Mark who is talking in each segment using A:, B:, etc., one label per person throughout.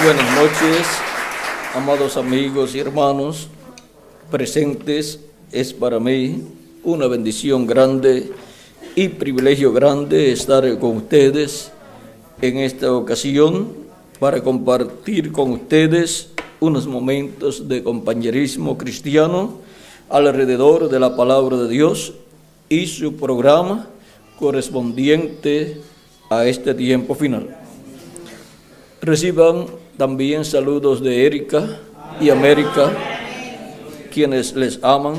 A: Buenas noches, amados amigos y hermanos presentes. Es para mí una bendición grande y privilegio grande estar con ustedes en esta ocasión para compartir con ustedes unos momentos de compañerismo cristiano alrededor de la palabra de Dios y su programa correspondiente a este tiempo final. Reciban también saludos de Erika y América, quienes les aman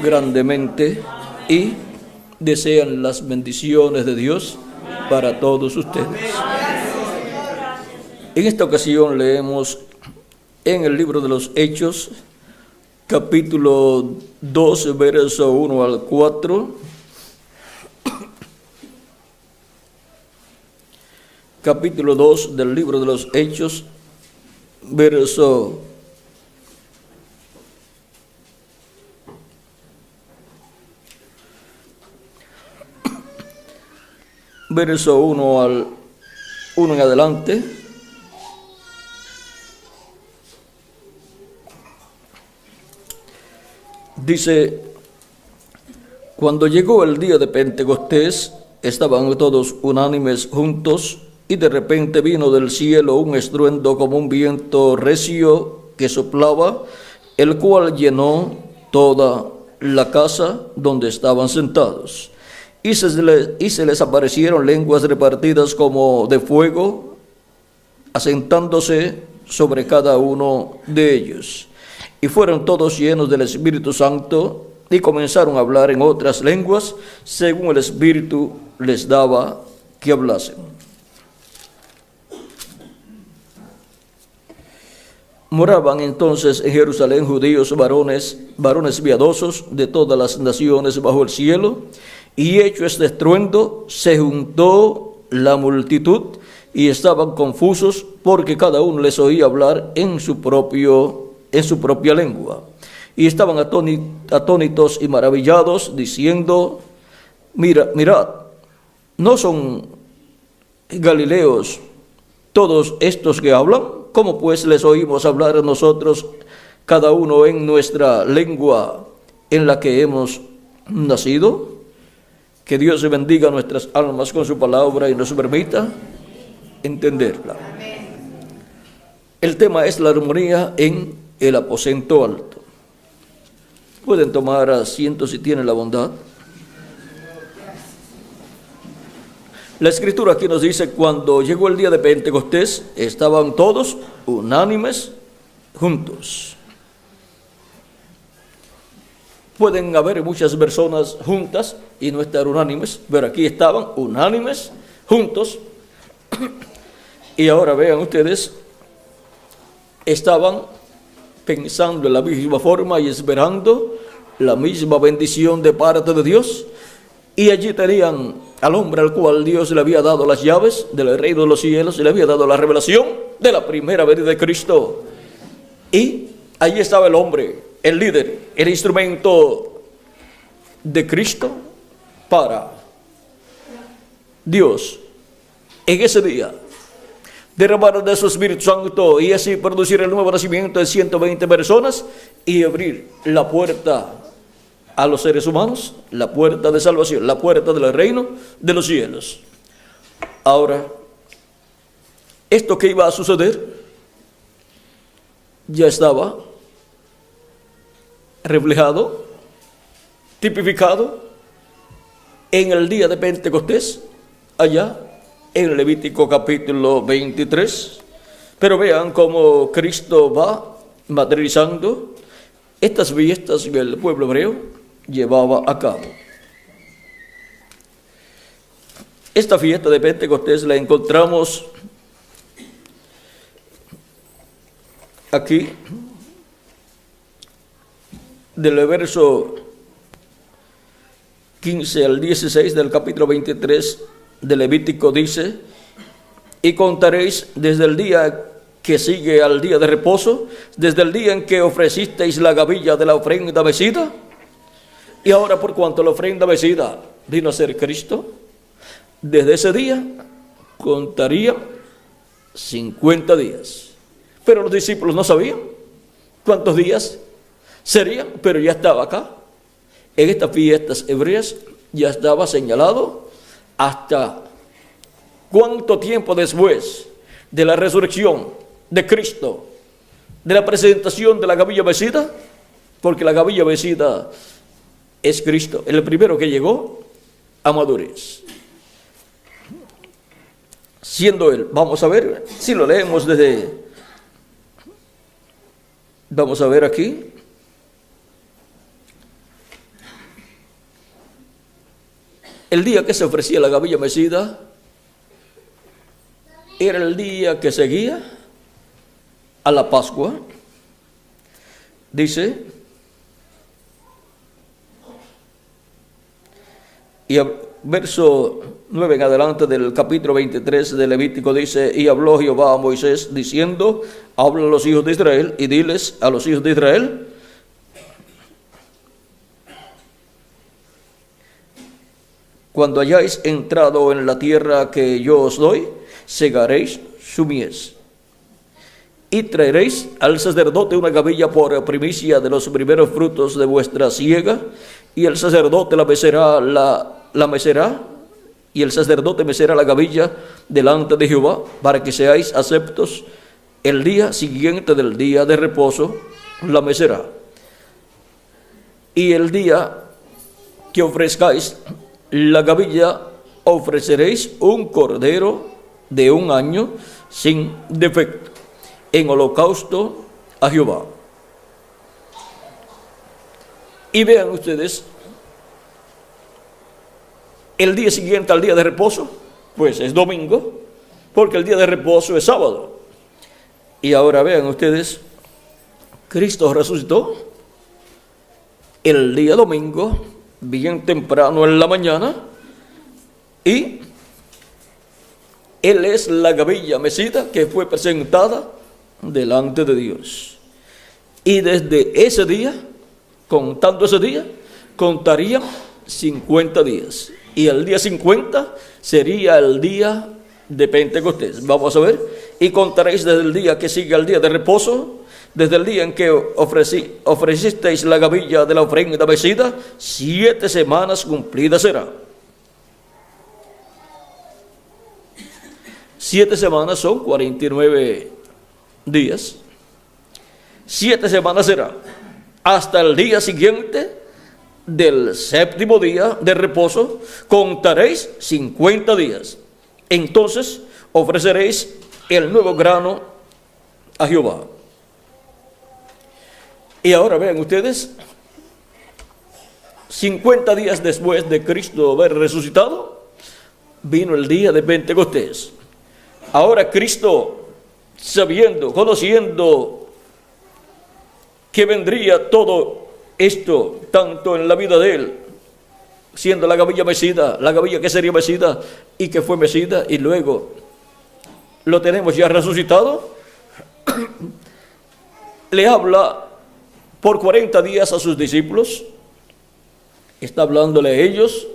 A: grandemente y desean las bendiciones de Dios para todos ustedes. En esta ocasión leemos en el libro de los Hechos, capítulo 2, verso 1 al 4. Capítulo 2 del libro de los Hechos, verso 1 al 1 en adelante. Dice: cuando llegó el día de Pentecostés, estaban todos unánimes juntos, y de repente vino del cielo un estruendo como un viento recio que soplaba, el cual llenó toda la casa donde estaban sentados. Y se les aparecieron lenguas repartidas como de fuego, asentándose sobre cada uno de ellos. Y fueron todos llenos del Espíritu Santo, y comenzaron a hablar en otras lenguas, según el Espíritu les daba que hablasen. Moraban entonces en Jerusalén judíos varones piadosos de todas las naciones bajo el cielo, y hecho este estruendo, se juntó la multitud, y estaban confusos, porque cada uno les oía hablar en su propia lengua. Y estaban atónitos y maravillados, diciendo: mirad, ¿no son galileos todos estos que hablan? ¿Cómo pues les oímos hablar a nosotros, cada uno en nuestra lengua en la que hemos nacido? Que Dios bendiga nuestras almas con su palabra y nos permita entenderla. El tema es la armonía en el aposento alto. Pueden tomar asiento si tienen la bondad. La Escritura aquí nos dice: cuando llegó el día de Pentecostés, estaban todos unánimes juntos. Pueden haber muchas personas juntas y no estar unánimes, pero aquí estaban unánimes juntos. Y ahora vean ustedes, estaban pensando en la misma forma y esperando la misma bendición de parte de Dios. Y allí tenían al hombre al cual Dios le había dado las llaves del reino de los cielos y le había dado la revelación de la primera venida de Cristo. Y allí estaba el hombre, el líder, el instrumento de Cristo para Dios en ese día derramar de su Espíritu Santo y así producir el nuevo nacimiento de 120 personas y abrir la puerta a los seres humanos, la puerta de salvación, la puerta del reino de los cielos. Ahora, esto que iba a suceder ya estaba reflejado, tipificado en el día de Pentecostés, allá en Levítico capítulo 23. Pero vean cómo Cristo va materializando estas fiestas que el pueblo hebreo llevaba a cabo. Esta fiesta de Pentecostés la encontramos aquí del verso 15 al 16 del capítulo 23 de Levítico. Dice: y contaréis desde el día que sigue al día de reposo, desde el día en que ofrecisteis la gavilla de la ofrenda mecida. Y ahora, por cuanto la ofrenda mecida vino a ser Cristo, desde ese día contaría 50 días. Pero los discípulos no sabían cuántos días serían, pero ya estaba acá. En estas fiestas hebreas ya estaba señalado hasta cuánto tiempo después de la resurrección de Cristo, de la presentación de la gavilla mecida, porque la gavilla mecida es Cristo, el primero que llegó a madurez. Siendo Él, vamos a ver, si lo leemos vamos a ver aquí. El día que se ofrecía la gavilla mecida era el día que seguía a la Pascua. Dice, y verso 9 en adelante del capítulo 23 de Levítico dice, y habló Jehová a Moisés diciendo, habla a los hijos de Israel y diles a los hijos de Israel, cuando hayáis entrado en la tierra que yo os doy, segaréis su mies. Y traeréis al sacerdote una gavilla por primicia de los primeros frutos de vuestra siega, y el sacerdote la mecerá, y el sacerdote mecerá la gavilla delante de Jehová, para que seáis aceptos el día siguiente del día de reposo, la mecerá. Y el día que ofrezcáis la gavilla, ofreceréis un cordero de 1 año sin defecto, en holocausto a Jehová. Y vean ustedes, el día siguiente al día de reposo, pues es domingo, porque el día de reposo es sábado. Y ahora vean ustedes, Cristo resucitó el día domingo, bien temprano en la mañana, y Él es la gavilla mecida que fue presentada delante de Dios. Y desde ese día, contando ese día, contarían 50 días. Y el día 50 sería el día de Pentecostés. Vamos a ver. Y contaréis desde el día que sigue al día de reposo, desde el día en que ofrecisteis la gavilla de la ofrenda mecida, 7 semanas cumplidas será. 7 semanas son 49 días. 7 semanas será. Hasta el día siguiente del 7º día de reposo, contaréis 50 días. Entonces ofreceréis el nuevo grano a Jehová. Y ahora vean ustedes, 50 días después de Cristo haber resucitado, vino el día de Pentecostés. Ahora Cristo, conociendo que vendría todo esto, tanto en la vida de Él, siendo la gavilla mecida, la gavilla que sería mecida y que fue mecida, y luego lo tenemos ya resucitado, le habla por 40 días a sus discípulos, está hablándole a ellos,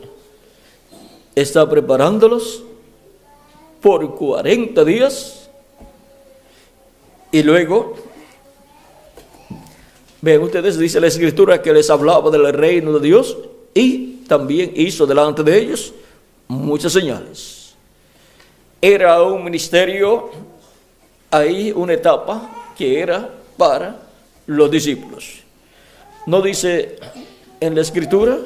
A: está preparándolos por 40 días, y luego, vean ustedes, dice la Escritura que les hablaba del reino de Dios, y también hizo delante de ellos muchas señales. Era un ministerio, ahí una etapa que era para los discípulos. No dice en la Escritura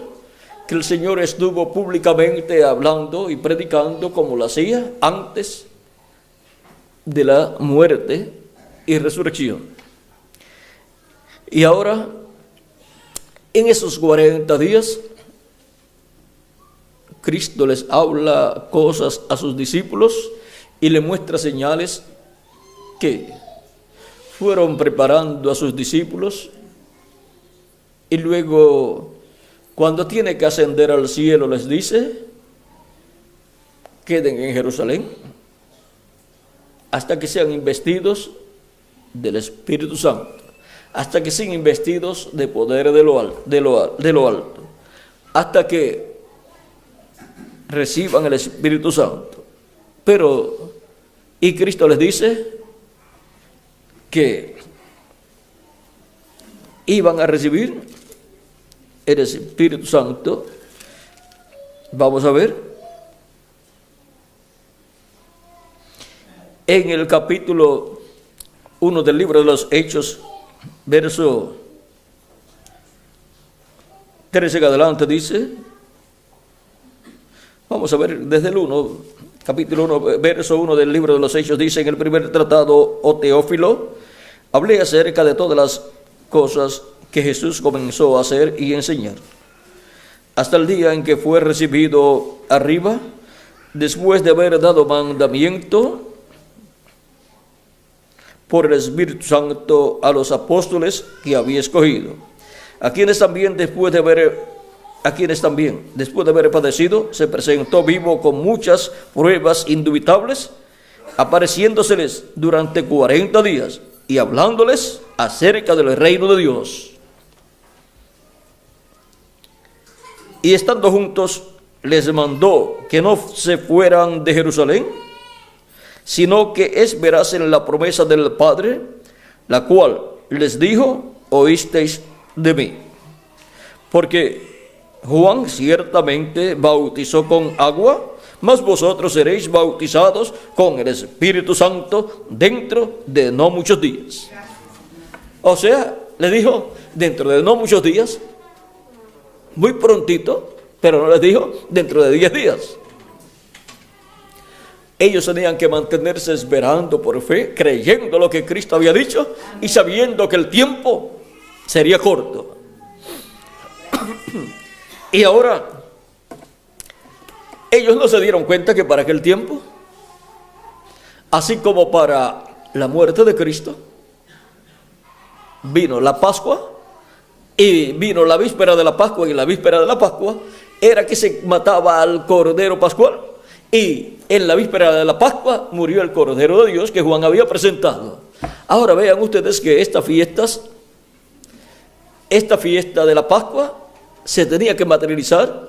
A: que el Señor estuvo públicamente hablando y predicando como lo hacía antes de la muerte y resurrección. Y ahora, en esos 40 días, Cristo les habla cosas a sus discípulos y le muestra señales que fueron preparando a sus discípulos, y luego, cuando tiene que ascender al cielo, les dice, queden en Jerusalén hasta que sean investidos del Espíritu Santo, hasta que sean investidos de poder de lo alto, hasta que reciban el Espíritu Santo. Pero, y Cristo les dice que iban a recibir el Espíritu Santo. Vamos a ver en el capítulo 1 del libro de los Hechos, verso 13 en adelante dice, vamos a ver desde el 1, capítulo 1, verso 1 del libro de los Hechos, dice: en el primer tratado, oh Teófilo, hablé acerca de todas las cosas que Jesús comenzó a hacer y enseñar, hasta el día en que fue recibido arriba, después de haber dado mandamiento por el Espíritu Santo a los apóstoles que había escogido, a quienes también después de haber padecido, se presentó vivo con muchas pruebas indubitables, apareciéndoseles durante 40 días y hablándoles acerca del reino de Dios. Y estando juntos, les mandó que no se fueran de Jerusalén, sino que esperasen la promesa del Padre, la cual les dijo: oísteis de mí. Porque Juan ciertamente bautizó con agua, mas vosotros seréis bautizados con el Espíritu Santo dentro de no muchos días. O sea, le dijo dentro de no muchos días, muy prontito, pero no les dijo dentro de 10 días. Ellos tenían que mantenerse esperando por fe, creyendo lo que Cristo había dicho y sabiendo que el tiempo sería corto. Y ahora, ellos no se dieron cuenta que para aquel tiempo, así como para la muerte de Cristo, vino la Pascua, y vino la víspera de la Pascua, y la víspera de la Pascua era que se mataba al Cordero Pascual, y en la víspera de la Pascua murió el Cordero de Dios que Juan había presentado. Ahora vean ustedes que esta fiesta de la Pascua se tenía que materializar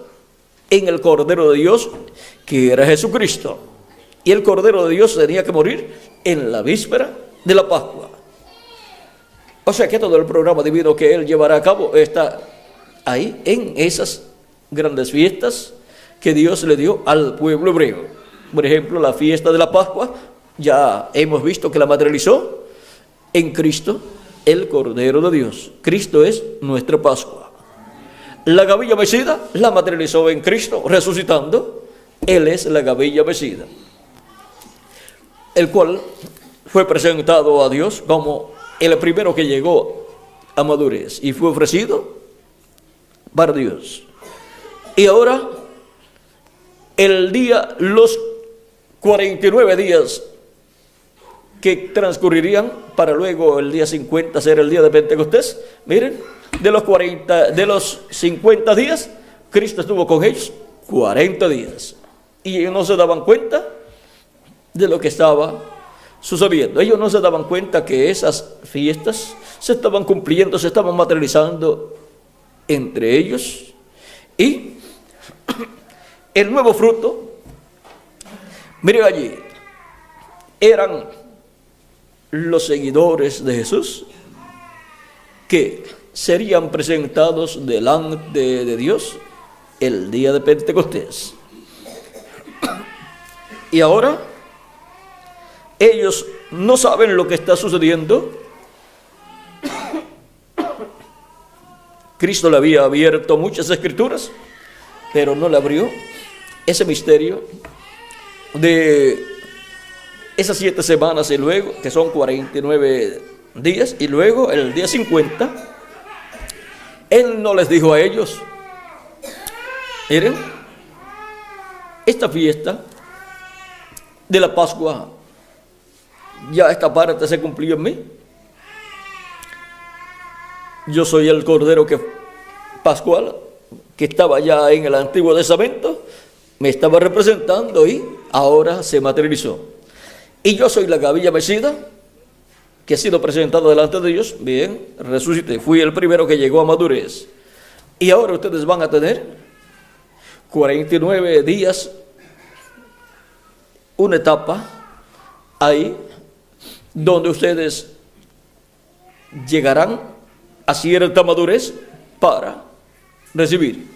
A: en el Cordero de Dios, que era Jesucristo, y el Cordero de Dios tenía que morir en la víspera de la Pascua. O sea que todo el programa divino que Él llevará a cabo está ahí en esas grandes fiestas que Dios le dio al pueblo hebreo. Por ejemplo, la fiesta de la Pascua, ya hemos visto que la materializó en Cristo, el Cordero de Dios. Cristo es nuestra Pascua. La gavilla mecida la materializó en Cristo, resucitando. Él es la gavilla mecida, el cual fue presentado a Dios como el primero que llegó a madurez y fue ofrecido para Dios. Y ahora, los 49 días que transcurrirían para luego el día 50 ser el día de Pentecostés, miren, de los 50 días, Cristo estuvo con ellos 40 días. Y ellos no se daban cuenta de lo que estaba sucediendo. Ellos no se daban cuenta que esas fiestas se estaban cumpliendo, se estaban materializando entre ellos. Y el nuevo fruto, miren allí, eran los seguidores de Jesús que serían presentados delante de Dios el día de Pentecostés. Y ahora ellos no saben lo que está sucediendo. Cristo le había abierto muchas escrituras, pero no le abrió ese misterio de esas 7 semanas y luego, que son 49 días, y luego el día 50, Él no les dijo a ellos: miren, esta fiesta de la Pascua, ya esta parte se cumplió en mí. Yo soy el Cordero Pascual, que estaba ya en el Antiguo Testamento, me estaba representando y ahora se materializó. Y yo soy la gavilla mecida, que ha sido presentado delante de Dios. Bien, resucité, fui el primero que llegó a madurez. Y ahora ustedes van a tener 49 días, una etapa ahí donde ustedes llegarán a cierta madurez para recibir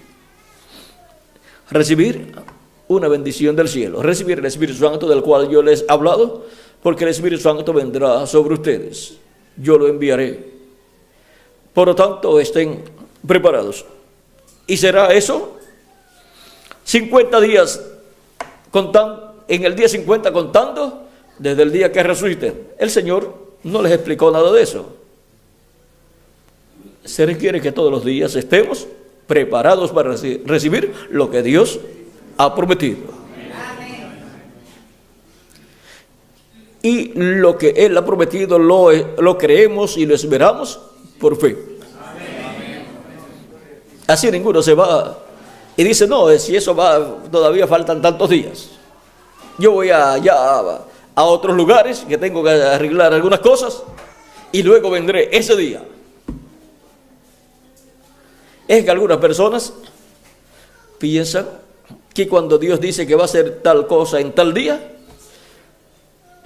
A: una bendición del cielo, recibir el Espíritu Santo del cual yo les he hablado, porque el Espíritu Santo vendrá sobre ustedes, yo lo enviaré. Por lo tanto, estén preparados. Y será eso 50 días contando, en el día 50 contando desde el día que resuciten. El Señor no les explicó nada de eso. Se requiere que todos los días estemos preparados para recibir lo que Dios ha prometido. Y lo que Él ha prometido lo creemos y lo esperamos por fe. Así ninguno se va y dice, no, si eso va, todavía faltan tantos días. Yo voy a otros lugares que tengo que arreglar algunas cosas y luego vendré ese día. Es que algunas personas piensan que cuando Dios dice que va a hacer tal cosa en tal día,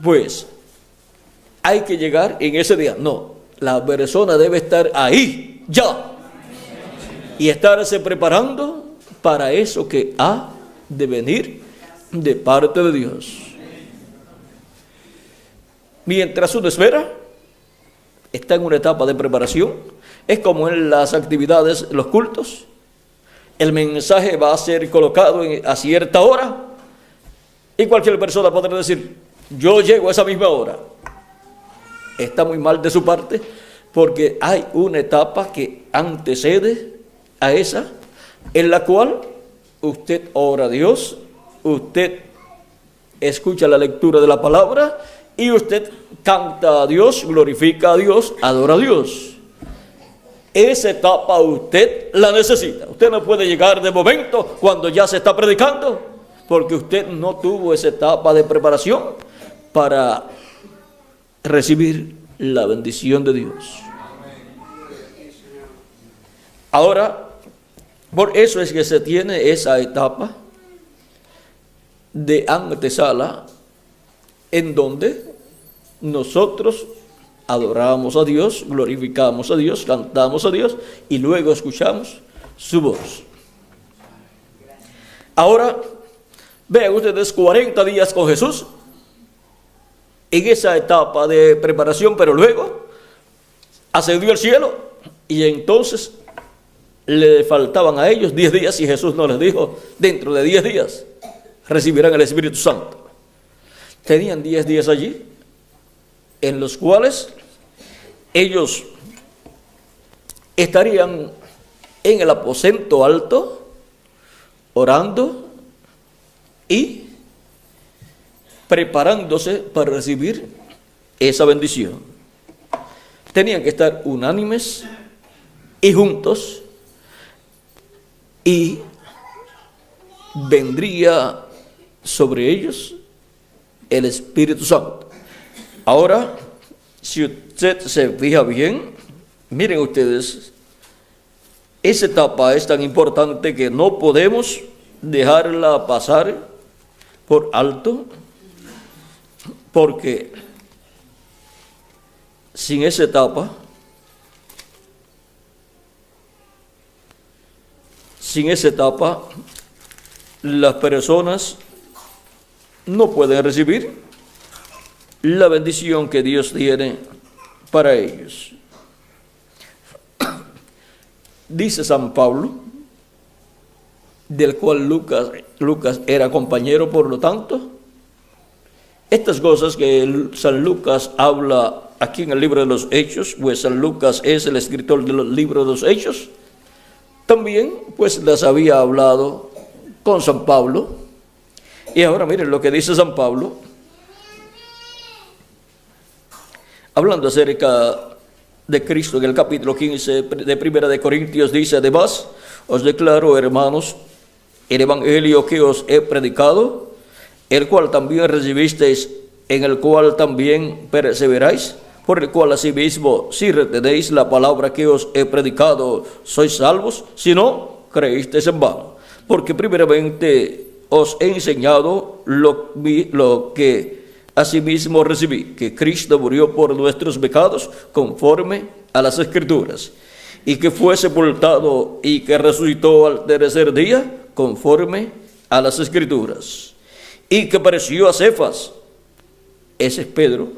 A: pues hay que llegar en ese día. No, la persona debe estar ahí, ya. Y estarse preparando para eso que ha de venir de parte de Dios. Mientras uno espera, está en una etapa de preparación. Es como en las actividades, los cultos. El mensaje va a ser colocado a cierta hora y cualquier persona podrá decir, yo llego a esa misma hora. Está muy mal de su parte, porque hay una etapa que antecede a esa, en la cual usted ora a Dios, usted escucha la lectura de la palabra y usted canta a Dios, glorifica a Dios, adora a Dios. Esa etapa usted la necesita. Usted no puede llegar de momento cuando ya se está predicando, porque usted no tuvo esa etapa de preparación para recibir la bendición de Dios. Ahora, por eso es que se tiene esa etapa de antesala en donde nosotros adoramos a Dios, glorificamos a Dios, cantamos a Dios y luego escuchamos su voz. Ahora, vean ustedes 40 días con Jesús en esa etapa de preparación, pero luego ascendió al cielo y entonces le faltaban a ellos 10 días y Jesús no les dijo, dentro de 10 días recibirán el Espíritu Santo. Tenían 10 días allí en los cuales ellos estarían en el aposento alto orando y preparándose para recibir esa bendición. Tenían que estar unánimes y juntos, y vendría sobre ellos el Espíritu Santo. Ahora, si usted se fija bien, miren ustedes, esa etapa es tan importante que no podemos dejarla pasar por alto, porque sin esa etapa, las personas no pueden recibir la bendición que Dios tiene para ellos. Dice San Pablo, del cual Lucas era compañero, por lo tanto, estas cosas que San Lucas habla aquí en el libro de los Hechos, pues San Lucas es el escritor del libro de los Hechos, también pues las había hablado con San Pablo. Y ahora miren lo que dice San Pablo, hablando acerca de Cristo en el capítulo 15 de Primera de Corintios, dice: además, os declaro, hermanos, el evangelio que os he predicado, el cual también recibisteis, en el cual también perseveráis, por el cual asimismo, si retenéis la palabra que os he predicado, sois salvos, si no, creísteis en vano. Porque primeramente os he enseñado lo que Asimismo recibí que Cristo murió por nuestros pecados conforme a las Escrituras, y que fue sepultado y que resucitó al tercer día conforme a las Escrituras, y que apareció a Cefas, ese es Pedro,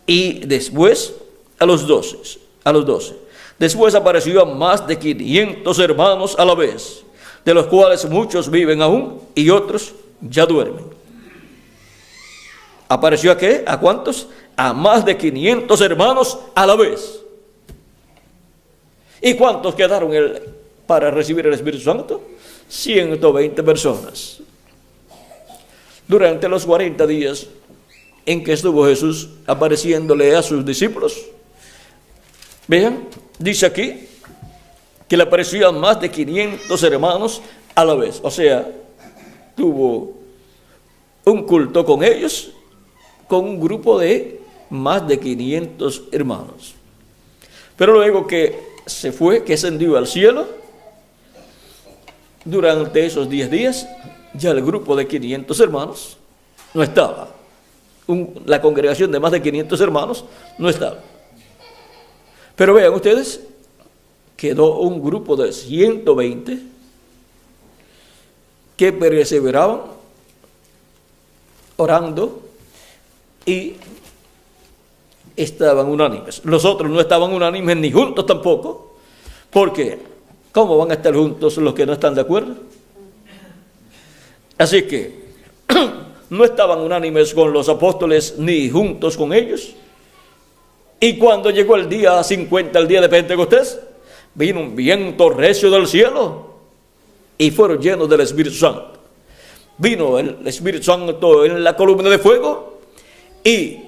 A: y después a los 12. Después apareció a más de 500 hermanos a la vez, de los cuales muchos viven aún y otros ya duermen. ¿Apareció a qué? ¿A cuántos? A más de 500 hermanos a la vez. ¿Y cuántos quedaron para recibir el Espíritu Santo? 120 personas. Durante los 40 días en que estuvo Jesús apareciéndole a sus discípulos, vean, dice aquí que le aparecían más de 500 hermanos a la vez. O sea, tuvo un culto con ellos, con un grupo de más de 500 hermanos. Pero luego que se fue, que ascendió al cielo, durante esos 10 días, ya el grupo de 500 hermanos no estaba. La congregación de más de 500 hermanos no estaba. Pero vean ustedes, quedó un grupo de 120 que perseveraban orando y estaban unánimes. Los otros no estaban unánimes ni juntos tampoco, porque ¿cómo van a estar juntos los que no están de acuerdo? Así que no estaban unánimes con los apóstoles ni juntos con ellos. Y cuando llegó el día 50, el día de Pentecostés, vino un viento recio del cielo y fueron llenos del Espíritu Santo. Vino el Espíritu Santo en la columna de fuego y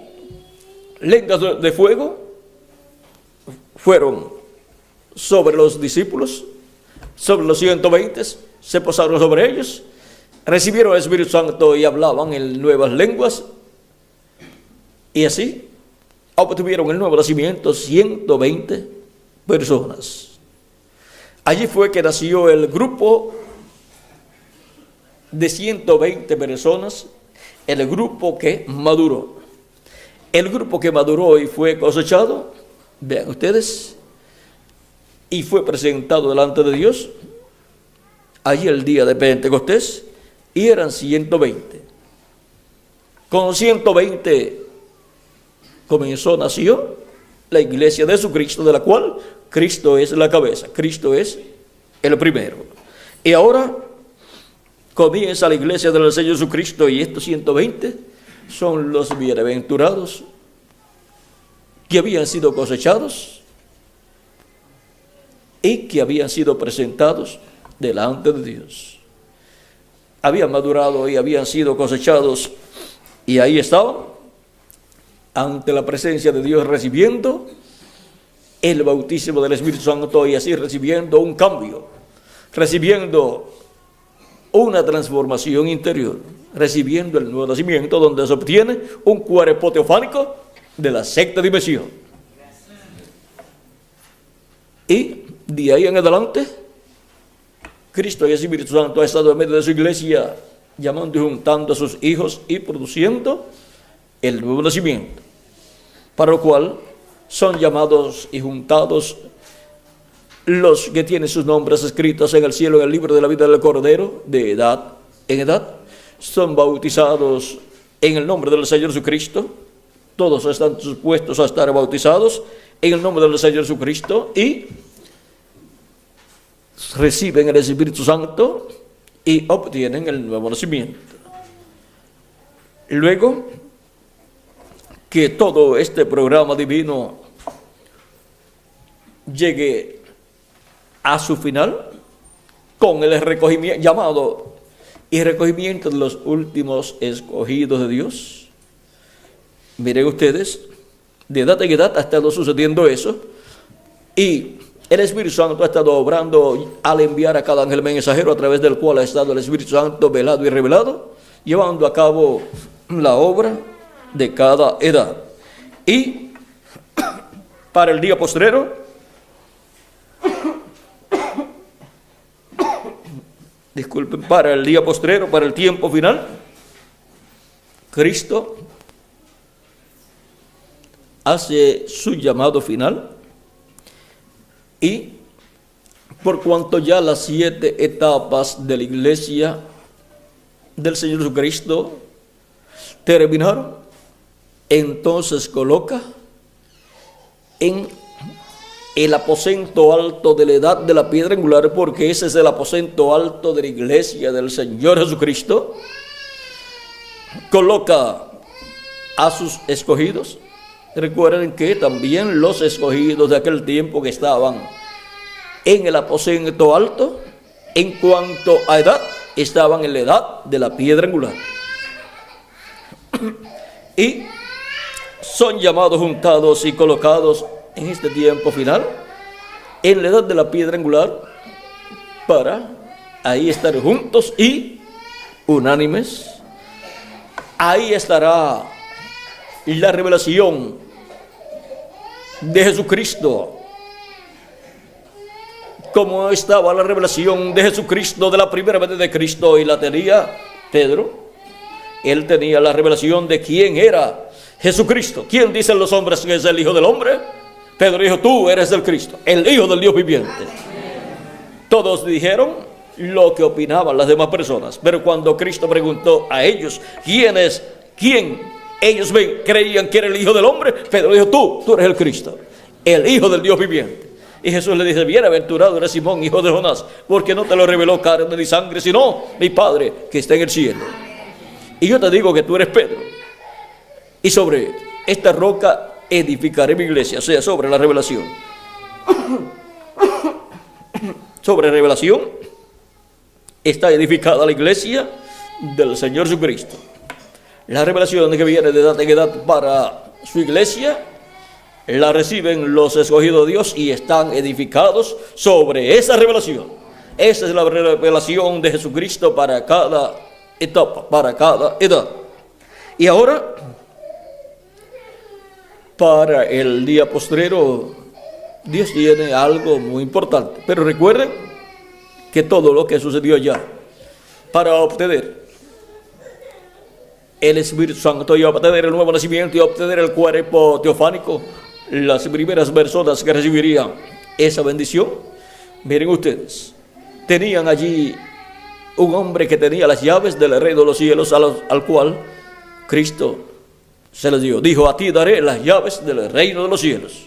A: lenguas de fuego fueron sobre los discípulos, sobre los 120, se posaron sobre ellos, recibieron el Espíritu Santo y hablaban en nuevas lenguas, y así obtuvieron el nuevo nacimiento 120 personas. Allí fue que nació el grupo de 120 personas, el grupo que maduró. El grupo que maduró y fue cosechado, vean ustedes, y fue presentado delante de Dios, allí el día de Pentecostés, y eran 120. Con 120 nació la iglesia de Jesucristo, de la cual Cristo es la cabeza, Cristo es el primero. Y ahora comienza la iglesia del Señor Jesucristo, y estos 120 son los bienaventurados que habían sido cosechados y que habían sido presentados delante de Dios. Habían madurado y habían sido cosechados, y ahí estaban ante la presencia de Dios, recibiendo el bautismo del Espíritu Santo y así recibiendo un cambio, recibiendo una transformación interior, recibiendo el nuevo nacimiento, donde se obtiene un cuerpo teofánico de la sexta dimensión. Y de ahí en adelante, Cristo y el Espíritu Santo ha estado en medio de su iglesia, llamando y juntando a sus hijos y produciendo el nuevo nacimiento, para lo cual son llamados y juntados los que tienen sus nombres escritos en el cielo, en el libro de la vida del Cordero, de edad en edad, son bautizados en el nombre del Señor Jesucristo. Todos están supuestos a estar bautizados en el nombre del Señor Jesucristo y reciben el Espíritu Santo y obtienen el nuevo nacimiento. Luego que todo este programa divino llegue a su final con el recogimiento, llamado y recogimiento de los últimos escogidos de Dios. Miren ustedes, de edad en edad ha estado sucediendo eso, y el Espíritu Santo ha estado obrando al enviar a cada ángel mensajero, a través del cual ha estado el Espíritu Santo velado y revelado, llevando a cabo la obra de cada edad. Y para el día postrero, disculpen, para el día postrero, para el tiempo final, Cristo hace su llamado final y por cuanto ya las 7 etapas de la iglesia del Señor Jesucristo terminaron, entonces coloca en el aposento alto de la edad de la piedra angular, porque ese es el aposento alto de la iglesia del Señor Jesucristo, coloca a sus escogidos. Recuerden que también los escogidos de aquel tiempo que estaban en el aposento alto, en cuanto a edad, estaban en la edad de la piedra angular. Y son llamados, juntados y colocados en este tiempo final, en la edad de la piedra angular, para ahí estar juntos y unánimes. Ahí estará la revelación de Jesucristo, como estaba la revelación de Jesucristo de la primera vez de Cristo, y la tenía Pedro. Él tenía la revelación de quién era Jesucristo. ¿Quién dicen los hombres que es el Hijo del Hombre? Pedro dijo: tú eres el Cristo, el Hijo del Dios viviente. Todos dijeron lo que opinaban las demás personas, pero cuando Cristo preguntó a ellos quién ellos creían que era el Hijo del Hombre, Pedro dijo: tú eres el Cristo, el Hijo del Dios viviente. Y Jesús le dice: bienaventurado eres Simón, hijo de Jonás, porque no te lo reveló carne ni sangre, sino mi Padre que está en el cielo. Y yo te digo que tú eres Pedro, y sobre esta roca edificaré mi iglesia, o sea, sobre la revelación. Sobre revelación está edificada la iglesia del Señor Jesucristo. La revelación que viene de edad en edad para su iglesia la reciben los escogidos de Dios y están edificados sobre esa revelación. Esa es la revelación de Jesucristo para cada etapa, para cada edad. Y ahora, para el día postrero, Dios tiene algo muy importante. Pero recuerden que todo lo que sucedió ya, para obtener el Espíritu Santo y obtener el nuevo nacimiento y obtener el cuerpo teofánico, las primeras personas que recibirían esa bendición, miren ustedes, tenían allí un hombre que tenía las llaves del reino de los cielos, al cual Cristo se les dio. Dijo: a ti daré las llaves del reino de los cielos.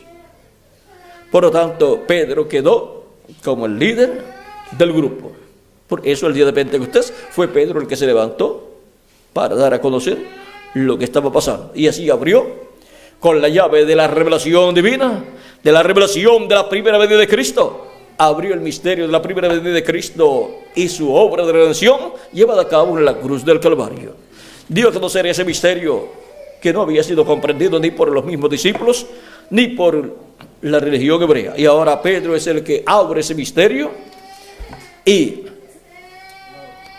A: Por lo tanto, Pedro quedó como el líder del grupo. Por eso el día de Pentecostés fue Pedro el que se levantó para dar a conocer lo que estaba pasando. Y así abrió con la llave de la revelación divina, de la revelación de la primera venida de Cristo. Abrió el misterio de la primera venida de Cristo y su obra de redención llevada a cabo en la cruz del Calvario. Dio a conocer ese misterio que no había sido comprendido ni por los mismos discípulos, ni por la religión hebrea. Y ahora Pedro es el que abre ese misterio, y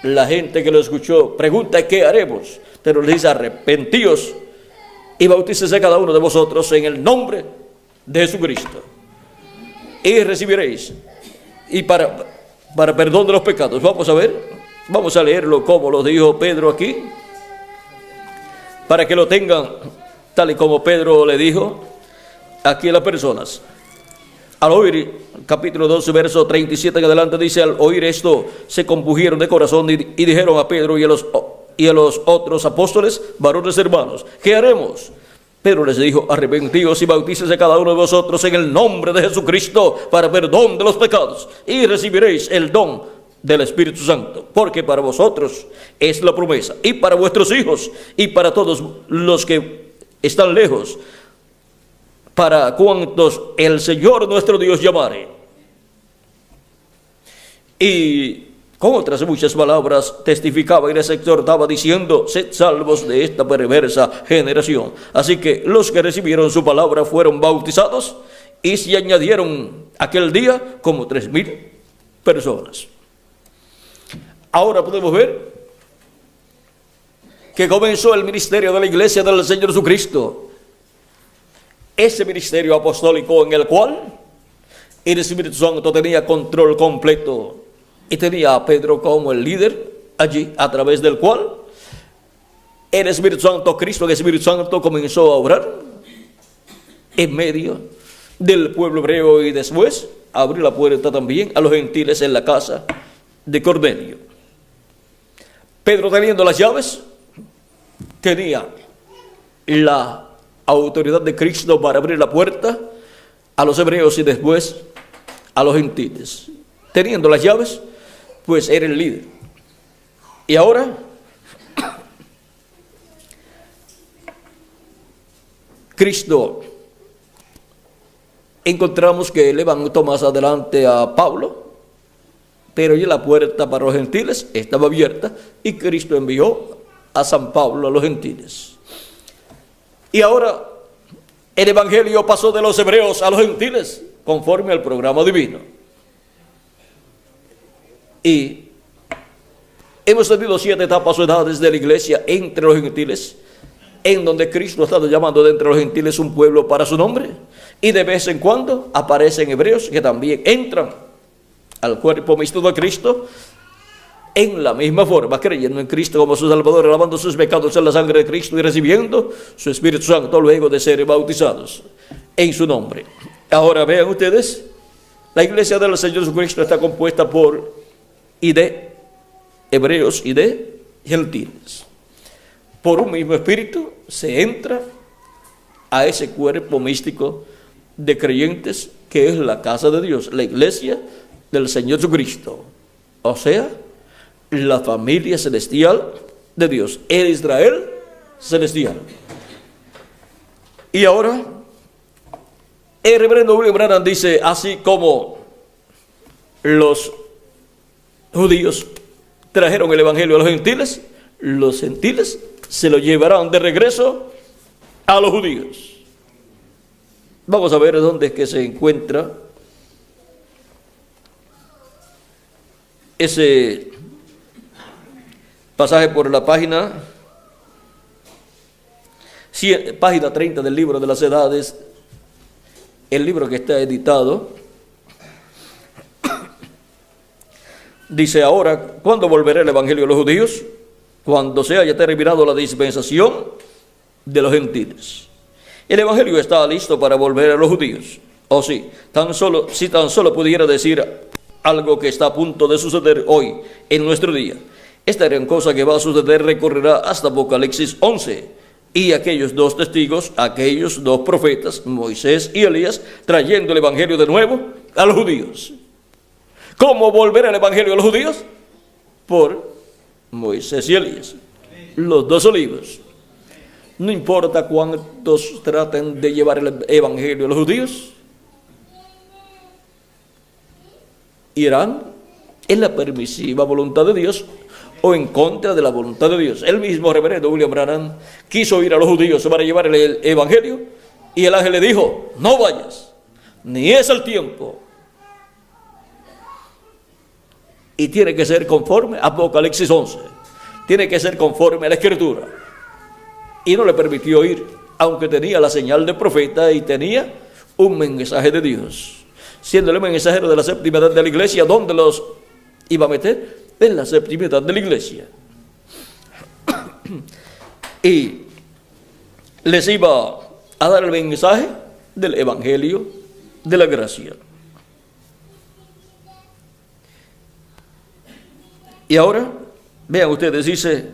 A: la gente que lo escuchó pregunta: ¿qué haremos? Pero le dice: arrepentíos y bautícese cada uno de vosotros en el nombre de Jesucristo, y recibiréis y para perdón de los pecados. Vamos a ver, vamos a leerlo como lo dijo Pedro aquí, para que lo tengan tal y como Pedro le dijo aquí a las personas. Al oír, capítulo 12, verso 37 en adelante, dice: al oír esto, se compungieron de corazón y dijeron a Pedro y a los otros apóstoles: varones hermanos, ¿qué haremos? Pedro les dijo: arrepentíos y bautícese cada uno de vosotros en el nombre de Jesucristo para perdón de los pecados, y recibiréis el don del Espíritu Santo, porque para vosotros es la promesa, y para vuestros hijos, y para todos los que están lejos, para cuantos el Señor nuestro Dios llamare. Y con otras muchas palabras testificaba y les exhortaba diciendo: sed salvos de esta perversa generación. Así que los que recibieron su palabra fueron bautizados, y se añadieron aquel día como 3,000 personas. Ahora podemos ver que comenzó el ministerio de la iglesia del Señor Jesucristo. Ese ministerio apostólico en el cual el Espíritu Santo tenía control completo, y tenía a Pedro como el líder allí, a través del cual el Espíritu Santo, Cristo, el Espíritu Santo comenzó a obrar. en medio del pueblo hebreo y después abrió la puerta también a los gentiles en la casa de Cornelio. Pedro, teniendo las llaves, tenía la autoridad de Cristo para abrir la puerta a los hebreos y después a los gentiles. Teniendo las llaves, pues era el líder. Y ahora Cristo, encontramos que levantó más adelante a Pablo, pero ya la puerta para los gentiles estaba abierta y Cristo envió a San Pablo a los gentiles. Y ahora el evangelio pasó de los hebreos a los gentiles conforme al programa divino. Y hemos tenido 7 etapas o edades de la iglesia entre los gentiles, en donde Cristo ha estado llamando de entre los gentiles un pueblo para su nombre. Y de vez en cuando aparecen hebreos que también entran al cuerpo místico de Cristo en la misma forma, creyendo en Cristo como su Salvador, lavando sus pecados en la sangre de Cristo y recibiendo su Espíritu Santo luego de ser bautizados en su nombre. Ahora vean ustedes, la iglesia del Señor Jesucristo está compuesta por y de hebreos y de gentiles. Por un mismo espíritu se entra a ese cuerpo místico de creyentes que es la casa de Dios, la iglesia del Señor Jesucristo, o sea, la familia celestial de Dios, el Israel celestial. Y ahora el reverendo William Branham dice, así como los judíos trajeron el evangelio a los gentiles se lo llevarán de regreso a los judíos. Vamos a ver dónde es que se encuentra ese pasaje por la página 30 del libro de las edades, el libro que está editado. Dice ahora, ¿cuándo volverá el evangelio a los judíos? Cuando se haya terminado la dispensación de los gentiles. El evangelio está listo para volver a los judíos. O sí, si tan solo pudiera decir algo que está a punto de suceder hoy, en nuestro día. Esta gran cosa que va a suceder recorrerá hasta Apocalipsis 11. Y aquellos 2 testigos, aquellos 2 profetas, Moisés y Elías, trayendo el evangelio de nuevo a los judíos. ¿Cómo volver el evangelio a los judíos? Por Moisés y Elías, los 2 olivos. No importa cuántos traten de llevar el evangelio a los judíos, irán en la permisiva voluntad de Dios o en contra de la voluntad de Dios. El mismo reverendo William Branham quiso ir a los judíos para llevar el evangelio y el ángel le dijo, no vayas, ni es el tiempo. Y tiene que ser conforme a Apocalipsis 11. Tiene que ser conforme a la Escritura. Y no le permitió ir, aunque tenía la señal de profeta y tenía un mensaje de Dios. Siendo el mensajero de la séptima edad de la iglesia, ¿dónde los iba a meter? En la séptima edad de la iglesia. Y les iba a dar el mensaje del evangelio de la gracia. Y ahora, vean ustedes, dice,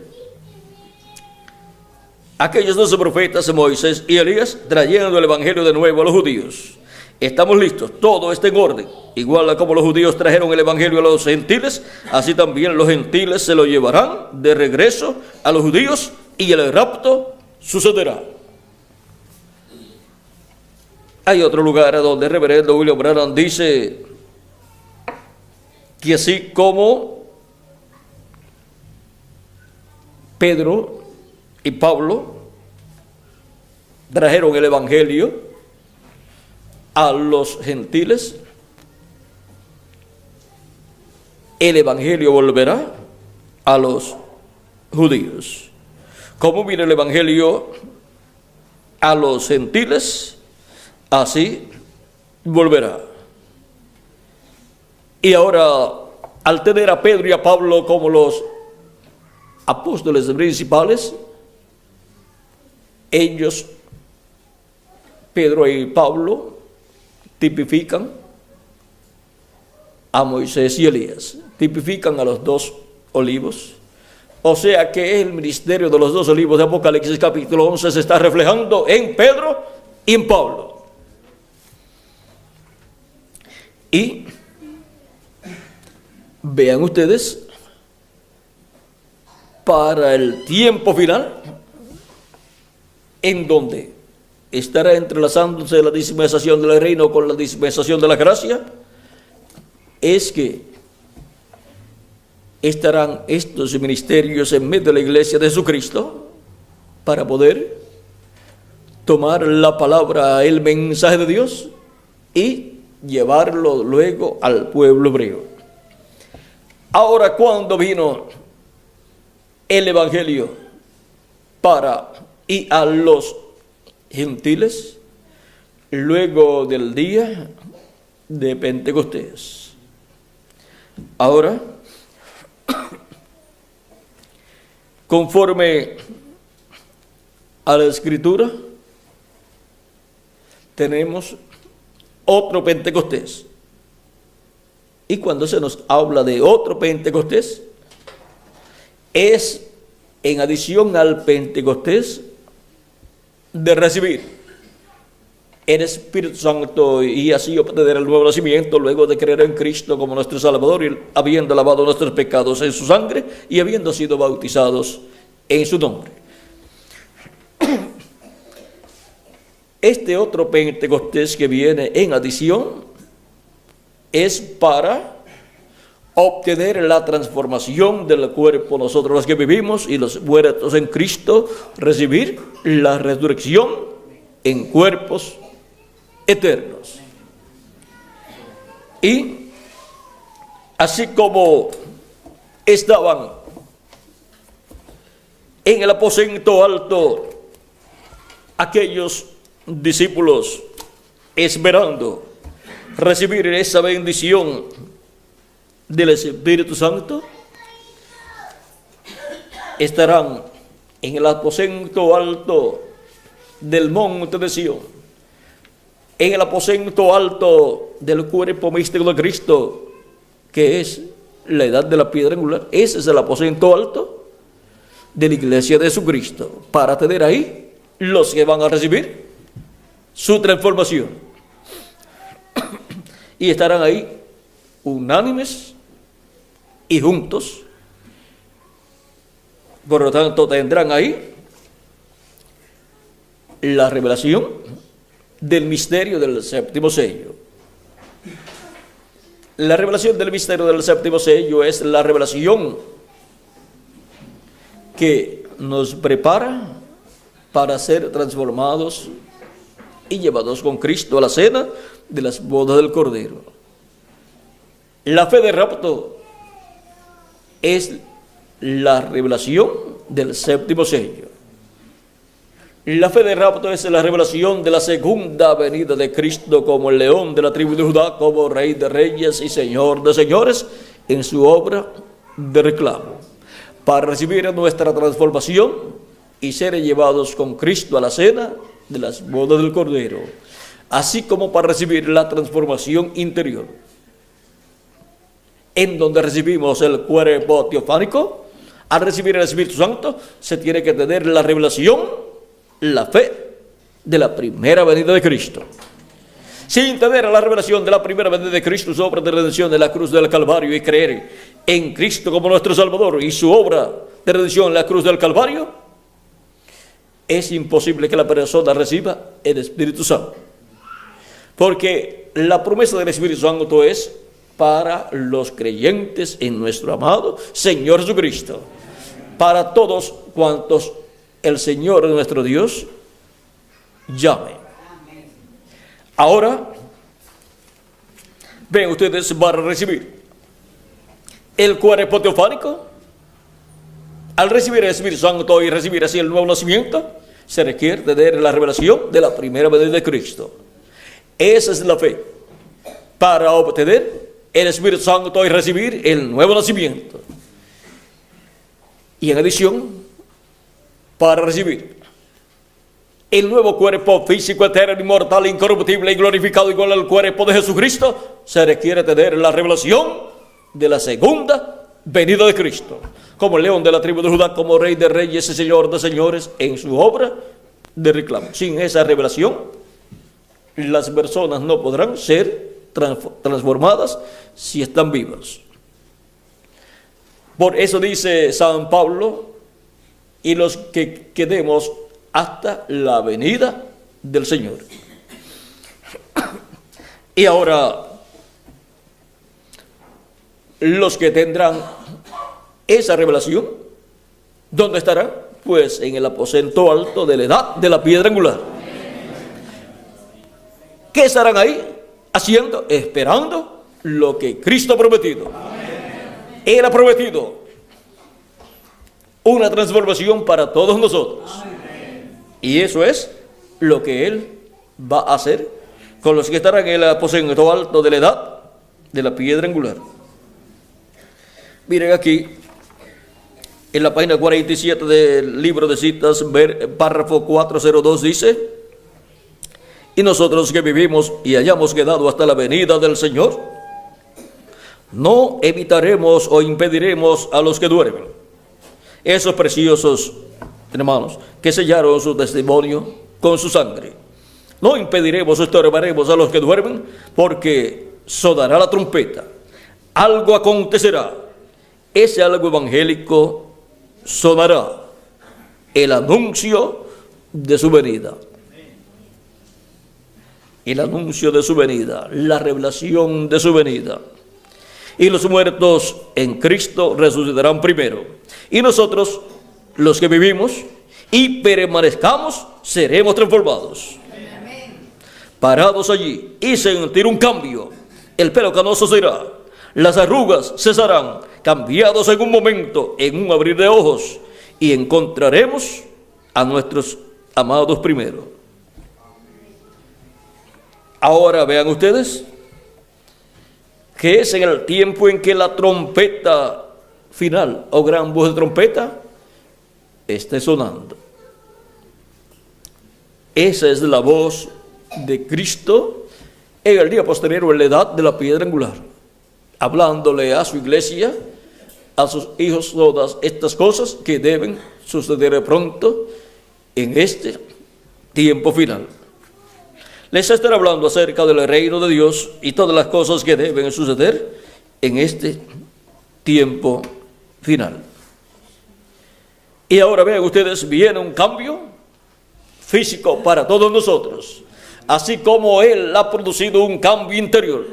A: aquellos 12 profetas, Moisés y Elías, trayendo el evangelio de nuevo a los judíos. Estamos listos, todo está en orden. Igual a como los judíos trajeron el evangelio a los gentiles, así también los gentiles se lo llevarán de regreso a los judíos y el rapto sucederá. Hay otro lugar donde el reverendo William Branham dice que así como Pedro y Pablo trajeron el evangelio a los gentiles, el evangelio volverá a los judíos. Como viene el evangelio a los gentiles, así volverá. Y ahora, al tener a Pedro y a Pablo como los apóstoles principales, ellos Pedro y Pablo tipifican a Moisés y Elías, tipifican a los dos olivos. O sea que el ministerio de los dos olivos de Apocalipsis capítulo 11 se está reflejando en Pedro y en Pablo. Y vean ustedes, para el tiempo final, en donde estará entrelazándose la dispensación del reino con la dispensación de la gracia, es que estarán estos ministerios en medio de la iglesia de Jesucristo para poder tomar la palabra, el mensaje de Dios y llevarlo luego al pueblo hebreo. Ahora, cuando vino el evangelio para y a los gentiles, luego del día de Pentecostés. Ahora, conforme a la Escritura, tenemos otro Pentecostés. Y cuando se nos habla de otro Pentecostés, es en adición al Pentecostés de recibir el Espíritu Santo y así obtener el nuevo nacimiento luego de creer en Cristo como nuestro Salvador y habiendo lavado nuestros pecados en su sangre y habiendo sido bautizados en su nombre. Este otro Pentecostés que viene en adición es para obtener la transformación del cuerpo, nosotros los que vivimos y los muertos en Cristo, recibir la resurrección en cuerpos eternos. Y así como estaban en el aposento alto aquellos discípulos esperando recibir esa bendición del Espíritu Santo, estarán en el aposento alto del monte de Sión, en el aposento alto del cuerpo místico de Cristo, que es la edad de la piedra angular. Ese es el aposento alto de la iglesia de Jesucristo, para tener ahí los que van a recibir su transformación. Y estarán ahí unánimes y juntos. Por lo tanto, tendrán ahí la revelación del misterio del séptimo sello. La revelación del misterio del séptimo sello es la revelación que nos prepara para ser transformados y llevados con Cristo a la cena de las bodas del Cordero. La fe de rapto es la revelación del séptimo sello. La fe de rapto es la revelación de la segunda venida de Cristo como el león de la tribu de Judá, como Rey de reyes y Señor de señores, en su obra de reclamo, para recibir nuestra transformación y ser llevados con Cristo a la cena de las bodas del Cordero, así como para recibir la transformación interior, en donde recibimos el cuerpo teofánico. Al recibir el Espíritu Santo se tiene que tener la revelación, la fe de la primera venida de Cristo. Sin tener la revelación de la primera venida de Cristo, su obra de redención en la cruz del Calvario, y creer en Cristo como nuestro Salvador y su obra de redención en la cruz del Calvario, es imposible que la persona reciba el Espíritu Santo. Porque la promesa del Espíritu Santo es para los creyentes en nuestro amado Señor Jesucristo, para todos cuantos el Señor nuestro Dios llame. Ahora, ven ustedes, para recibir el cuerpo teofánico, al recibir el Espíritu Santo y recibir así el nuevo nacimiento, se requiere tener la revelación de la primera venida de Cristo. Esa es la fe para obtener el Espíritu Santo y recibir el nuevo nacimiento. Y en adición, para recibir el nuevo cuerpo físico, eterno, inmortal, incorruptible y glorificado igual al cuerpo de Jesucristo, se requiere tener la revelación de la segunda venida de Cristo, como el león de la tribu de Judá, como rey de reyes y señor de señores, en su obra de reclamo. Sin esa revelación, las personas no podrán ser transformadas si están vivas. Por eso dice San Pablo, y los que quedemos hasta la venida del Señor. Y ahora, los que tendrán esa revelación, ¿dónde estarán? Pues en el aposento alto de la edad de la piedra angular. ¿Qué estarán ahí haciendo? Esperando lo que Cristo ha prometido. Él ha prometido una transformación para todos nosotros. Y eso es lo que Él va a hacer con los que estarán en el aposento alto de la edad de la piedra angular. Miren aquí, en la página 47 del libro de citas, párrafo 402 dice: y nosotros que vivimos y hayamos quedado hasta la venida del Señor, no evitaremos o impediremos a los que duermen, esos preciosos hermanos que sellaron su testimonio con su sangre. No impediremos o estorbaremos a los que duermen, porque sonará la trompeta, algo acontecerá, ese algo evangélico sonará, el anuncio de su venida. El anuncio de su venida, la revelación de su venida. Y los muertos en Cristo resucitarán primero. Y nosotros, los que vivimos y permanezcamos, seremos transformados. Parados allí y sentir un cambio. El pelo canoso será, las arrugas cesarán, cambiados en un momento, en un abrir de ojos, y encontraremos a nuestros amados primero. Ahora vean ustedes que es en el tiempo en que la trompeta final o gran voz de trompeta esté sonando. Esa es la voz de Cristo en el día posterior, en la edad de la piedra angular, hablándole a su iglesia, a sus hijos, todas estas cosas que deben suceder pronto en este tiempo final. Les estaré hablando acerca del reino de Dios y todas las cosas que deben suceder en este tiempo final. Y ahora vean ustedes, viene un cambio físico para todos nosotros, así como Él ha producido un cambio interior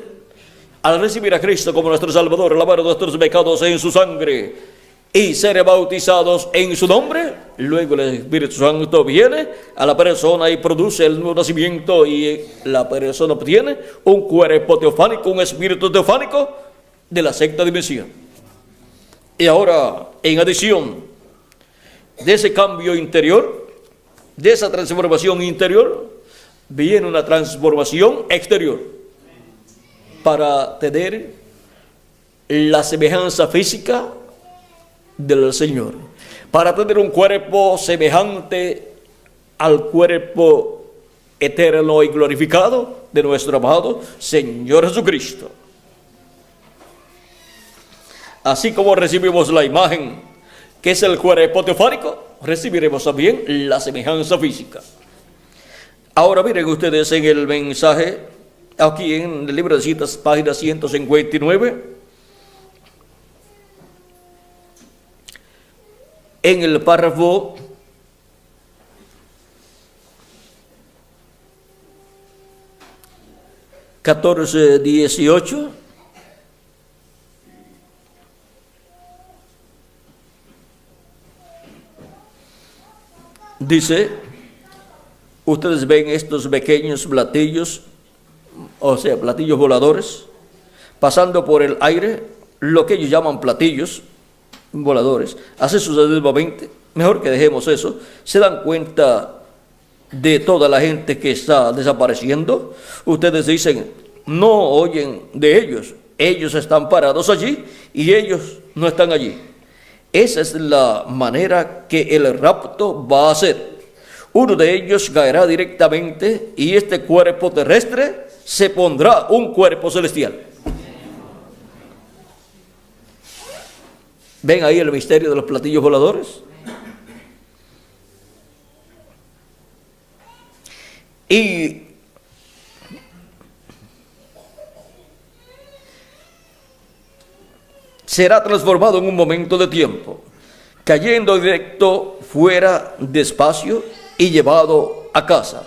A: al recibir a Cristo como nuestro Salvador, lavar nuestros pecados en su sangre y ser bautizados en su nombre. Luego el Espíritu Santo viene a la persona y produce el nuevo nacimiento, y la persona obtiene un cuerpo teofánico, un espíritu teofánico de la sexta dimensión. Y ahora, en adición de ese cambio interior, de esa transformación interior, viene una transformación exterior para tener la semejanza física del Señor, para tener un cuerpo semejante al cuerpo eterno y glorificado de nuestro amado Señor Jesucristo. Así como recibimos la imagen que es el cuerpo teofánico, recibiremos también la semejanza física. Ahora miren ustedes en el mensaje, aquí en el libro de citas, página 159, en el párrafo 14-18, dice: ustedes ven estos pequeños platillos, o sea, platillos voladores, pasando por el aire, lo que ellos llaman platillos voladores. Así sucesivamente. Mejor que dejemos eso. Se dan cuenta de toda la gente que está desapareciendo. Ustedes dicen, no oyen de ellos. Ellos están parados allí y ellos no están allí. Esa es la manera que el rapto va a ser. uno de ellos caerá directamente y este cuerpo terrestre se pondrá un cuerpo celestial. ¿Ven ahí el misterio de los platillos voladores? Y será transformado en un momento de tiempo, cayendo directo fuera de espacio y llevado a casa.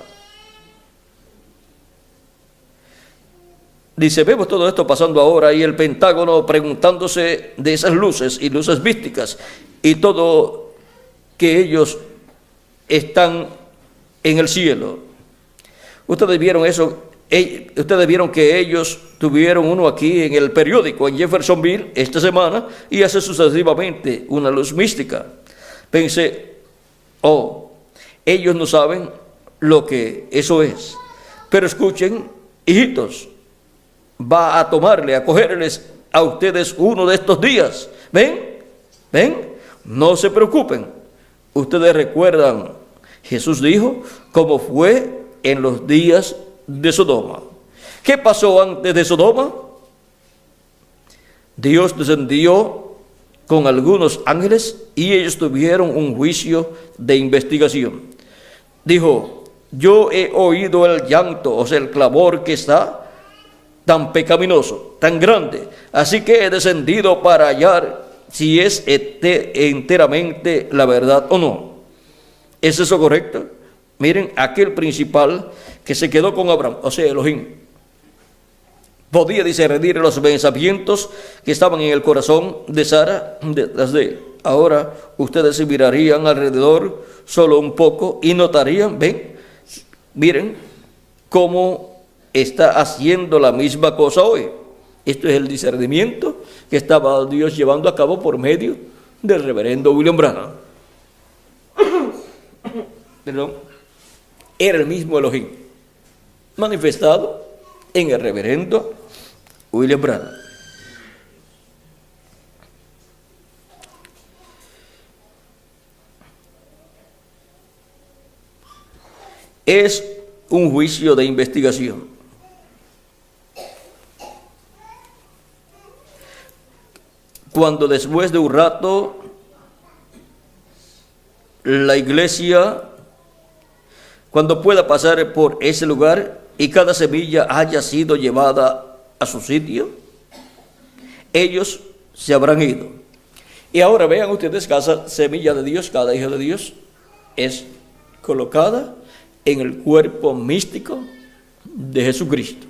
A: Dice, vemos todo esto pasando ahora y el Pentágono preguntándose de esas luces y luces místicas y todo que ellos están en el cielo. Ustedes vieron eso, ustedes vieron que ellos tuvieron uno aquí en el periódico en Jeffersonville esta semana y hace sucesivamente una luz mística. Pensé, ellos no saben lo que eso es. Pero escuchen, hijitos, va a tomarle, a cogerles a ustedes uno de estos días. ¿Ven? No se preocupen. Ustedes recuerdan, Jesús dijo, cómo fue en los días de Sodoma. ¿Qué pasó antes de Sodoma? Dios descendió con algunos ángeles y ellos tuvieron un juicio de investigación. Dijo, yo he oído el llanto, o sea, el clamor que está tan pecaminoso, tan grande, así que he descendido para hallar si es enteramente la verdad o no. ¿Es eso correcto? Miren, aquel principal que se quedó con Abraham, o sea, Elohim, podía discernir los pensamientos que estaban en el corazón de Sara detrás de él. Ahora ustedes se mirarían alrededor solo un poco y notarían, miren cómo está haciendo la misma cosa hoy. Esto es el discernimiento que estaba Dios llevando a cabo por medio del reverendo William Branham. Perdón. Era el mismo Elohim manifestado en el reverendo William Branham. Es un juicio de investigación. Cuando después de un rato la iglesia, cuando pueda pasar por ese lugar y cada semilla haya sido llevada a su sitio, ellos se habrán ido. Y ahora vean ustedes, cada semilla de Dios, cada hijo de Dios es colocada en el cuerpo místico de Jesucristo.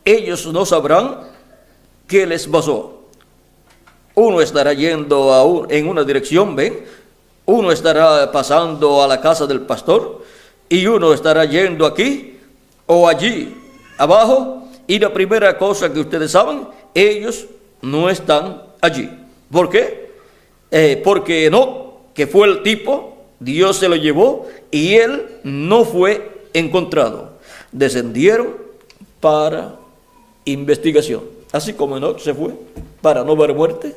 A: Ellos no sabrán qué les pasó. Uno estará yendo en una dirección, uno estará pasando a la casa del pastor y uno estará yendo aquí o allí abajo, y la primera cosa que ustedes saben, ellos no están allí. ¿Por qué? Porque Enoc, que fue el tipo, Dios se lo llevó y él no fue encontrado. Descendieron para investigación, así como Enoc se fue para no ver muerte.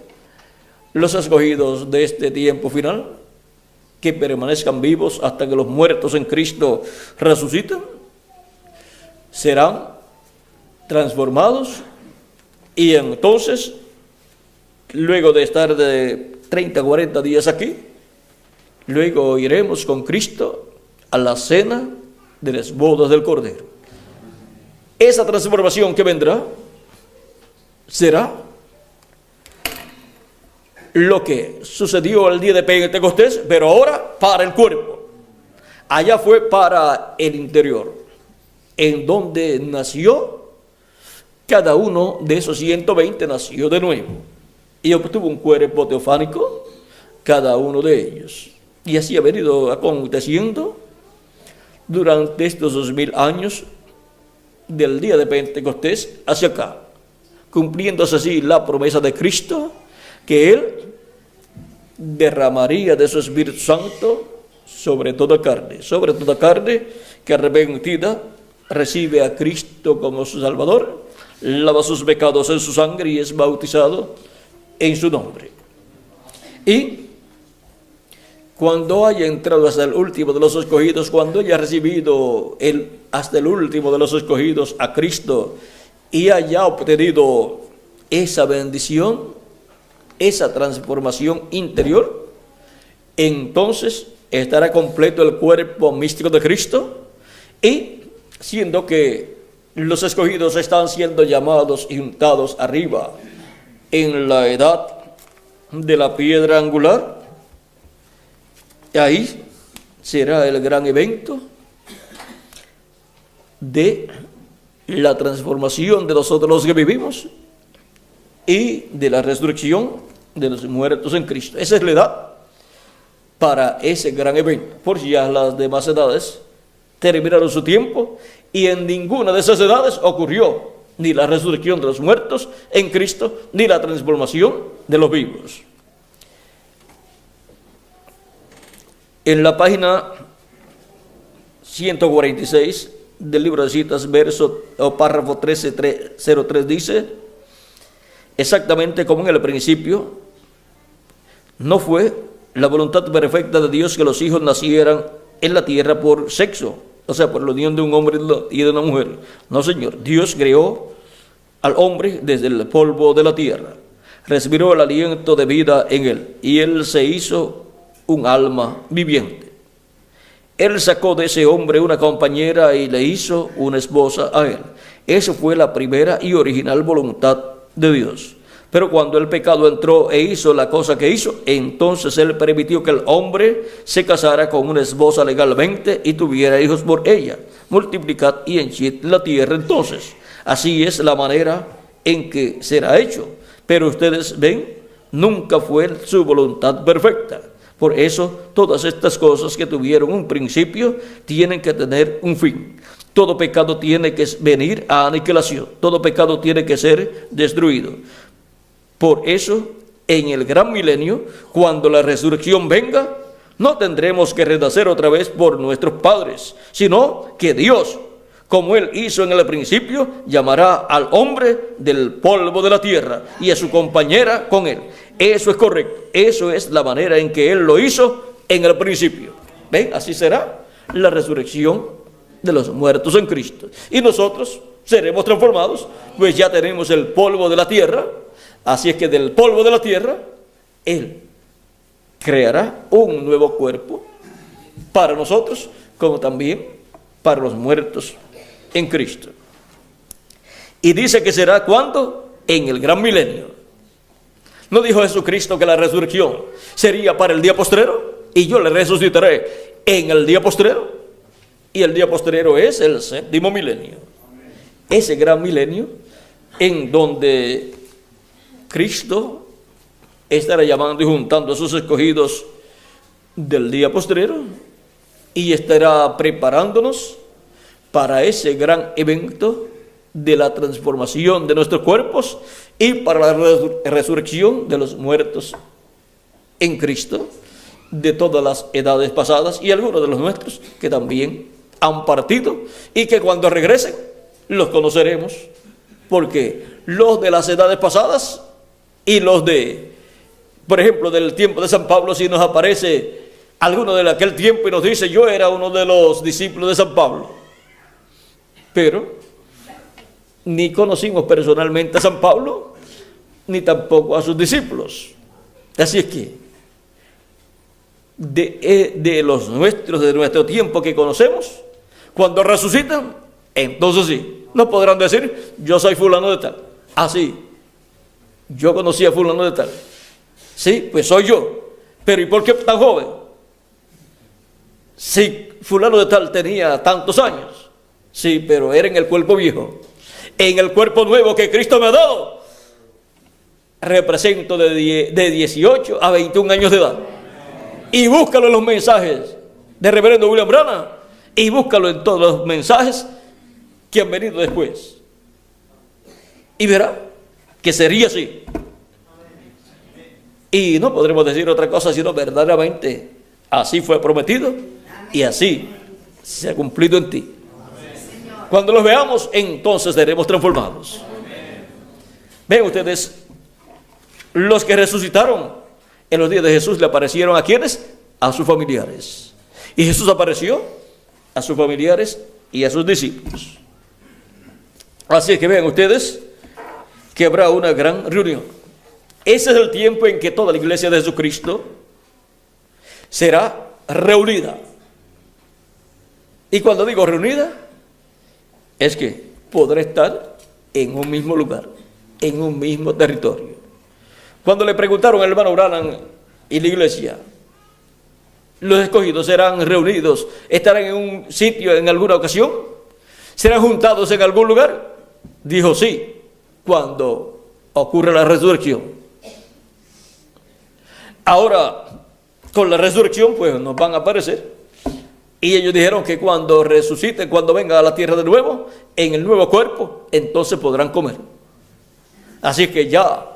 A: Los escogidos de este tiempo final, que permanezcan vivos hasta que los muertos en Cristo resucitan, serán transformados y entonces, luego de estar de 30, 40 días aquí, luego iremos con Cristo a la cena de las bodas del Cordero. Esa transformación que vendrá será lo que sucedió el día de Pentecostés, pero ahora para el cuerpo. Allá fue para el interior, en donde nació cada uno de esos 120, nació de nuevo y obtuvo un cuerpo teofánico cada uno de ellos. Y así ha venido aconteciendo durante estos 2000 años del día de Pentecostés hacia acá, cumpliéndose así la promesa de Cristo, que Él derramaría de su Espíritu Santo sobre toda carne que arrepentida recibe a Cristo como su Salvador, lava sus pecados en su sangre y es bautizado en su nombre. Y cuando haya entrado hasta el último de los escogidos, cuando haya recibido hasta el último de los escogidos a Cristo y haya obtenido esa bendición, esa transformación interior, entonces estará completo el cuerpo místico de Cristo, y siendo que los escogidos están siendo llamados y untados arriba en la edad de la piedra angular, ahí será el gran evento de la transformación de nosotros los que vivimos y de la resurrección de los muertos en Cristo. Esa es la edad para ese gran evento. Por si ya las demás edades terminaron su tiempo, y en ninguna de esas edades ocurrió ni la resurrección de los muertos en Cristo, ni la transformación de los vivos. En la página 146 del libro de citas, verso o párrafo 1303 dice, exactamente como en el principio, no fue la voluntad perfecta de Dios que los hijos nacieran en la tierra por sexo, o sea, por la unión de un hombre y de una mujer. No, Señor, Dios creó al hombre desde el polvo de la tierra, respiró el aliento de vida en él, y él se hizo un alma viviente. Él sacó de ese hombre una compañera y le hizo una esposa a él. Esa fue la primera y original voluntad de Dios. Pero cuando el pecado entró e hizo la cosa que hizo, entonces él permitió que el hombre se casara con una esposa legalmente y tuviera hijos por ella. Multiplicad y henchid la tierra entonces. Así es la manera en que será hecho. Pero ustedes ven, nunca fue su voluntad perfecta. Por eso, todas estas cosas que tuvieron un principio tienen que tener un fin. Todo pecado tiene que venir a aniquilación. Todo pecado tiene que ser destruido. Por eso, en el gran milenio, cuando la resurrección venga, no tendremos que renacer otra vez por nuestros padres, sino que Dios, como Él hizo en el principio, llamará al hombre del polvo de la tierra y a su compañera con él. Eso es correcto. Eso es la manera en que Él lo hizo en el principio. ¿Ven? Así será la resurrección de los muertos en Cristo. Y nosotros seremos transformados, pues ya tenemos el polvo de la tierra. Así es que del polvo de la tierra, Él creará un nuevo cuerpo para nosotros, como también para los muertos en Cristo. Y dice que será ¿cuándo? En el gran milenio. ¿No dijo Jesucristo que la resurrección sería para el día postrero? Y yo le resucitaré en el día postrero. Y el día postrero es el séptimo milenio. Ese gran milenio en donde Cristo estará llamando y juntando a sus escogidos del día postrero y estará preparándonos para ese gran evento de la transformación de nuestros cuerpos y para la resurrección de los muertos en Cristo, de todas las edades pasadas y algunos de los nuestros que también han partido y que cuando regresen los conoceremos, porque los de las edades pasadas y los de, por ejemplo, del tiempo de San Pablo, si nos aparece alguno de aquel tiempo y nos dice, yo era uno de los discípulos de San Pablo, pero ni conocimos personalmente a San Pablo, ni tampoco a sus discípulos. Así es que, de los nuestros, de nuestro tiempo que conocemos, cuando resucitan, entonces sí, no podrán decir, yo soy fulano de tal. Así, yo conocí a fulano de tal. Sí, pues soy yo. Pero ¿y por qué tan joven? Si fulano de tal tenía tantos años. Sí, pero era en el cuerpo viejo. En el cuerpo nuevo que Cristo me ha dado, represento de 18 a 21 años de edad. Y búscalo en los mensajes de Reverendo William Branham y búscalo en todos los mensajes que han venido después. Y verá que sería así. Y no podremos decir otra cosa sino verdaderamente así fue prometido y así se ha cumplido en ti. Cuando los veamos, entonces seremos transformados. Ven ustedes, los que resucitaron en los días de Jesús le aparecieron ¿a quiénes? A sus familiares. Y Jesús apareció a sus familiares y a sus discípulos. Así que vean ustedes que habrá una gran reunión. Ese es el tiempo en que toda la iglesia de Jesucristo será reunida. Y cuando digo reunida, es que podrá estar en un mismo lugar, en un mismo territorio. Cuando le preguntaron al hermano Branham y la iglesia, los escogidos serán reunidos, estarán en un sitio en alguna ocasión, serán juntados en algún lugar, dijo sí, cuando ocurre la resurrección. Ahora, con la resurrección, pues nos van a aparecer. Y ellos dijeron que cuando resuciten, cuando vengan a la tierra de nuevo, en el nuevo cuerpo, entonces podrán comer. Así que ya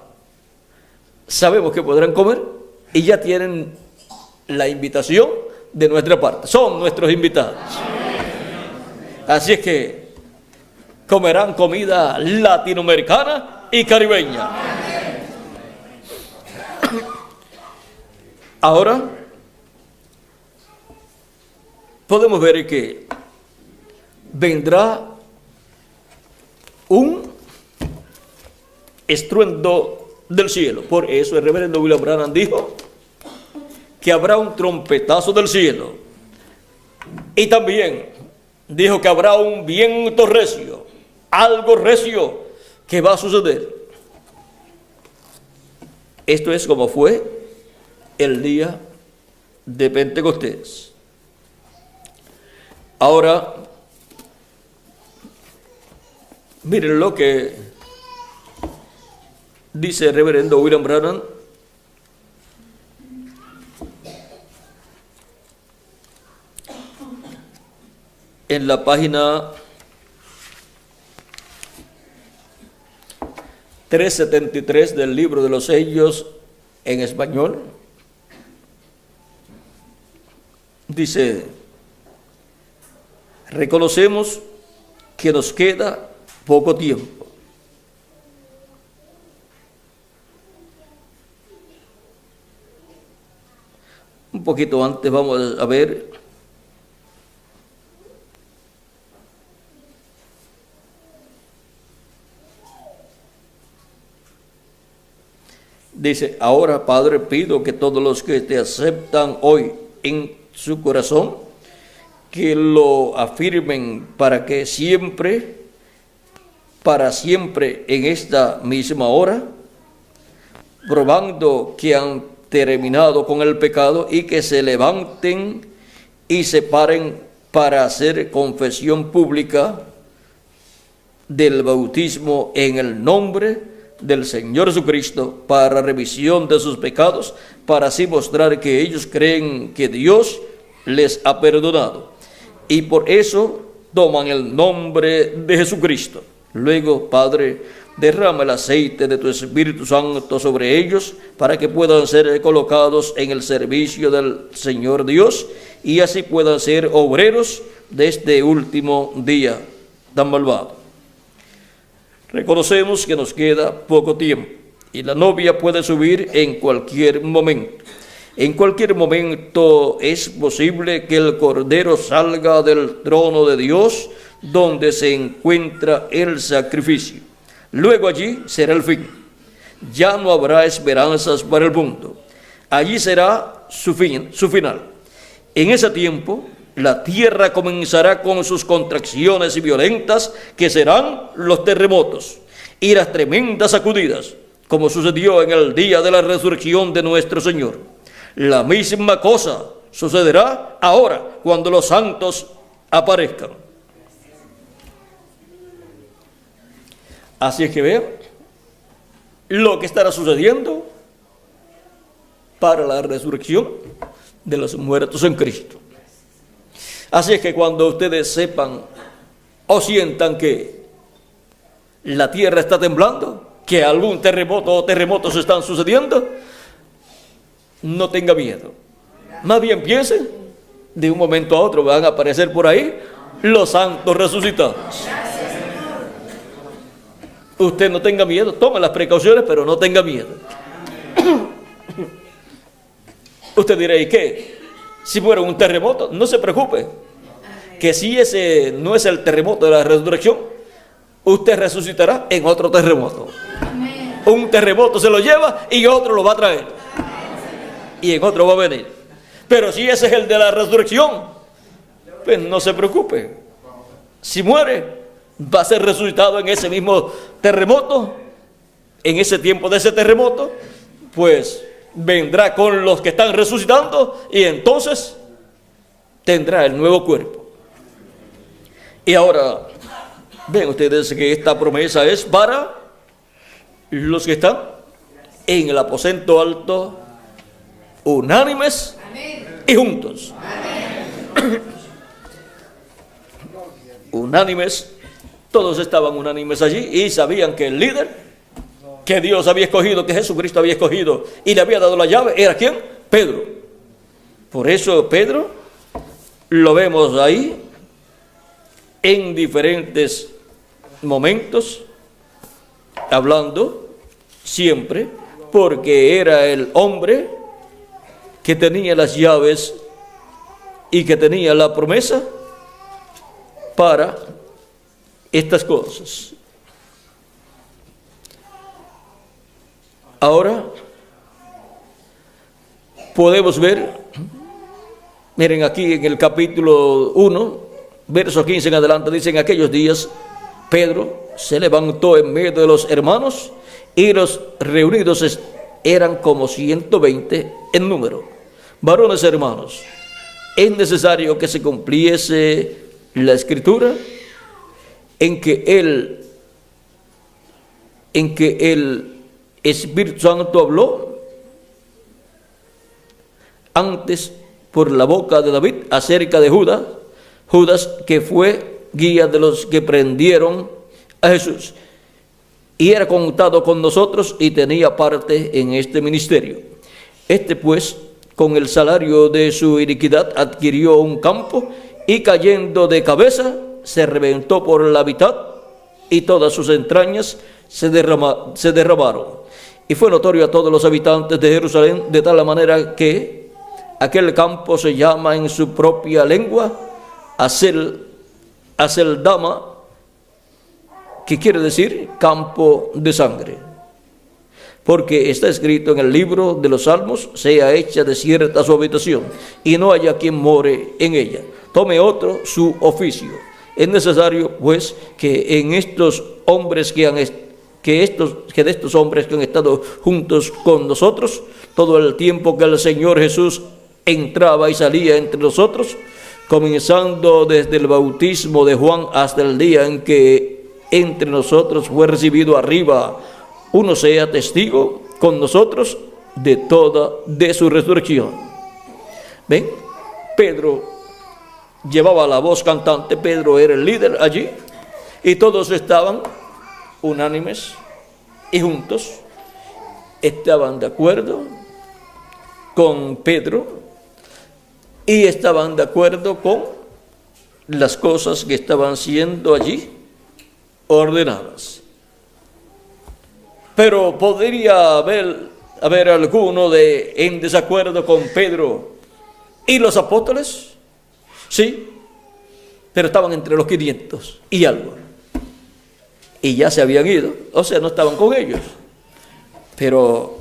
A: sabemos que podrán comer y ya tienen la invitación de nuestra parte. Son nuestros invitados. Así es que comerán comida latinoamericana y caribeña. Ahora podemos ver que vendrá un estruendo del cielo. Por eso el reverendo William Branham dijo que habrá un trompetazo del cielo. Y también dijo que habrá un viento recio, algo recio que va a suceder. Esto es como fue el día de Pentecostés. Ahora, miren lo que dice el reverendo William Branham en la página 373 del libro de los sellos en español. Dice: reconocemos que nos queda poco tiempo. Un poquito antes vamos a ver dice: ahora, Padre, pido que todos los que te aceptan hoy en su corazón, que lo afirmen para que siempre, para siempre en esta misma hora, probando que han terminado con el pecado y que se levanten y se paren para hacer confesión pública del bautismo en el nombre del Señor Jesucristo para remisión de sus pecados, para así mostrar que ellos creen que Dios les ha perdonado. Y por eso toman el nombre de Jesucristo. Luego, Padre, derrama el aceite de tu Espíritu Santo sobre ellos para que puedan ser colocados en el servicio del Señor Dios y así puedan ser obreros de este último día tan malvado. Reconocemos que nos queda poco tiempo y la novia puede subir en cualquier momento. En cualquier momento es posible que el Cordero salga del trono de Dios donde se encuentra el sacrificio. Luego allí será el fin. Ya no habrá esperanzas para el mundo. Allí será su final. En ese tiempo, la tierra comenzará con sus contracciones violentas, que serán los terremotos y las tremendas sacudidas, como sucedió en el día de la resurrección de nuestro Señor. La misma cosa sucederá ahora, cuando los santos aparezcan. Así es que vean lo que estará sucediendo para la resurrección de los muertos en Cristo. Así es que cuando ustedes sepan o sientan que la tierra está temblando, que algún terremoto o terremotos están sucediendo, no tenga miedo. Más bien piensen, de un momento a otro van a aparecer por ahí los santos resucitados. Usted no tenga miedo, tome las precauciones, pero no tenga miedo. Usted dirá, ¿y qué? Si fuera un terremoto, no se preocupe, que si ese no es el terremoto de la resurrección, usted resucitará en otro terremoto. Un terremoto se lo lleva y otro lo va a traer. Y en otro va a venir. Pero si ese es el de la resurrección, pues no se preocupe. Si muere, va a ser resucitado en ese mismo terremoto, en ese tiempo de ese terremoto, pues vendrá con los que están resucitando y entonces tendrá el nuevo cuerpo. Y ahora, ven ustedes que esta promesa es para los que están en el aposento alto, unánimes y juntos. Unánimes, todos estaban unánimes allí y sabían que el líder que Dios había escogido, que Jesucristo había escogido y le había dado la llave, ¿era quién? Pedro. Por eso Pedro lo vemos ahí en diferentes momentos hablando siempre, porque era el hombre que tenía las llaves y que tenía la promesa para estas cosas. Ahora podemos ver, miren aquí en el capítulo 1, verso 15 en adelante, dice: en aquellos días Pedro se levantó en medio de los hermanos y los reunidos eran como 120 en número. Varones hermanos, es necesario que se cumpliese la escritura en que el Espíritu Santo habló antes por la boca de David acerca de Judas, que fue guía de los que prendieron a Jesús, y era contado con nosotros y tenía parte en este ministerio. Este pues, con el salario de su iniquidad, adquirió un campo y cayendo de cabeza, se reventó por la mitad y todas sus entrañas se derramaron. Y fue notorio a todos los habitantes de Jerusalén, de tal manera que aquel campo se llama en su propia lengua Aceldama, que quiere decir campo de sangre. Porque está escrito en el libro de los Salmos: sea hecha desierta su habitación, y no haya quien more en ella. Tome otro su oficio. Es necesario, pues, que en estos hombres que de estos hombres que han estado juntos con nosotros todo el tiempo que el Señor Jesús entraba y salía entre nosotros, comenzando desde el bautismo de Juan hasta el día en que entre nosotros fue recibido arriba, uno sea testigo con nosotros de su resurrección. ¿Ven? Pedro llevaba la voz cantante, Pedro era el líder allí, y todos estaban unánimes y juntos, estaban de acuerdo con Pedro y estaban de acuerdo con las cosas que estaban siendo allí ordenadas. Pero podría haber alguno en desacuerdo con Pedro y los apóstoles, sí, pero estaban entre los 500 y algo. Y ya se habían ido, o sea, no estaban con ellos. Pero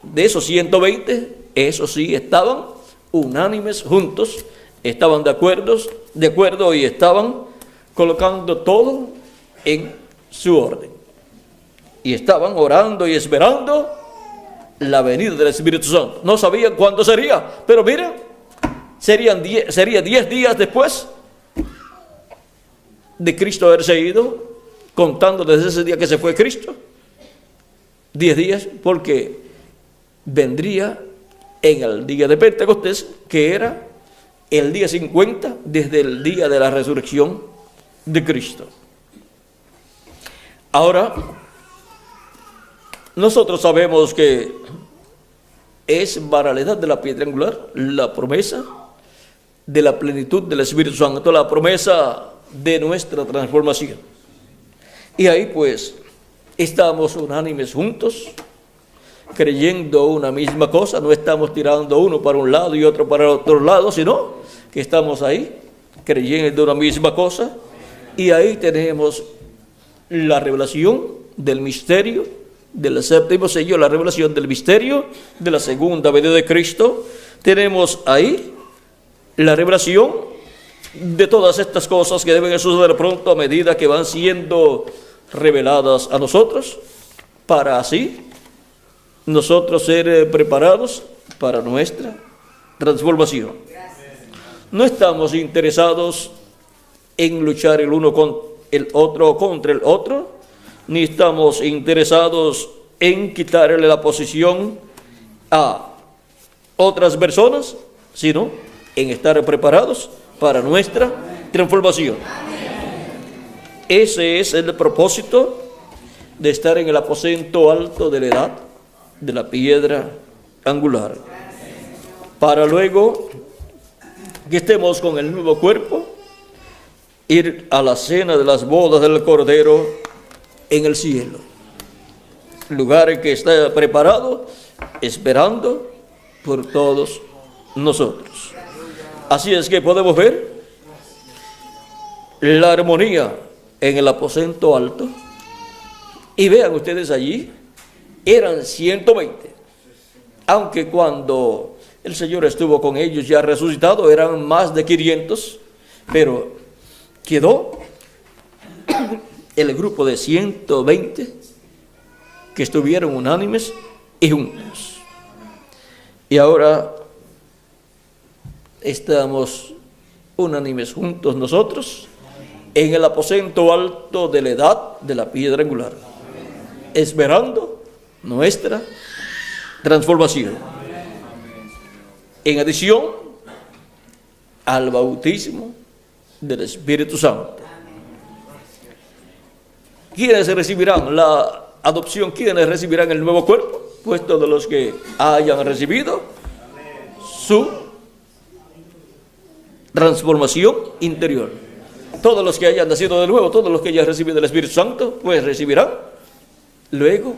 A: de esos 120, esos sí estaban unánimes juntos, estaban de acuerdo y estaban colocando todo en su orden. Y estaban orando y esperando la venida del Espíritu Santo. No sabían cuándo sería, pero miren, sería 10 días después de Cristo haberse ido, contando desde ese día que se fue Cristo, 10 días, porque vendría en el día de Pentecostés, que era el día 50 desde el día de la resurrección de Cristo. Ahora, nosotros sabemos que es para la edad de la piedra angular la promesa de la plenitud del Espíritu Santo, la promesa de nuestra transformación. Y ahí pues estamos unánimes juntos, creyendo una misma cosa, no estamos tirando uno para un lado y otro para el otro lado, sino que estamos ahí creyendo una misma cosa, y ahí tenemos la revelación del misterio del séptimo sello, la revelación del misterio de la segunda venida de Cristo. Tenemos ahí la revelación de todas estas cosas que deben suceder pronto a medida que van siendo reveladas a nosotros, para así nosotros ser preparados para nuestra transformación. No estamos interesados en luchar el uno con el otro contra el otro, ni estamos interesados en quitarle la posición a otras personas, sino en estar preparados para nuestra transformación. Ese es el propósito de estar en el aposento alto de la edad de la piedra angular, para luego que estemos con el nuevo cuerpo, ir a la cena de las bodas del Cordero en el cielo, lugar que está preparado, esperando por todos nosotros. Así es que podemos ver la armonía en el aposento alto, y vean ustedes allí, eran 120, aunque cuando el Señor estuvo con ellos ya resucitado eran más de 500, pero quedó el grupo de 120 que estuvieron unánimes y juntos. Y ahora estamos unánimes juntos nosotros en el aposento alto de la edad de la piedra angular, esperando nuestra transformación. En adición al bautismo del Espíritu Santo. ¿Quiénes recibirán la adopción? ¿Quiénes recibirán el nuevo cuerpo? Pues todos los que hayan recibido su transformación interior. Todos los que hayan nacido de nuevo, todos los que hayan recibido el Espíritu Santo, pues recibirán luego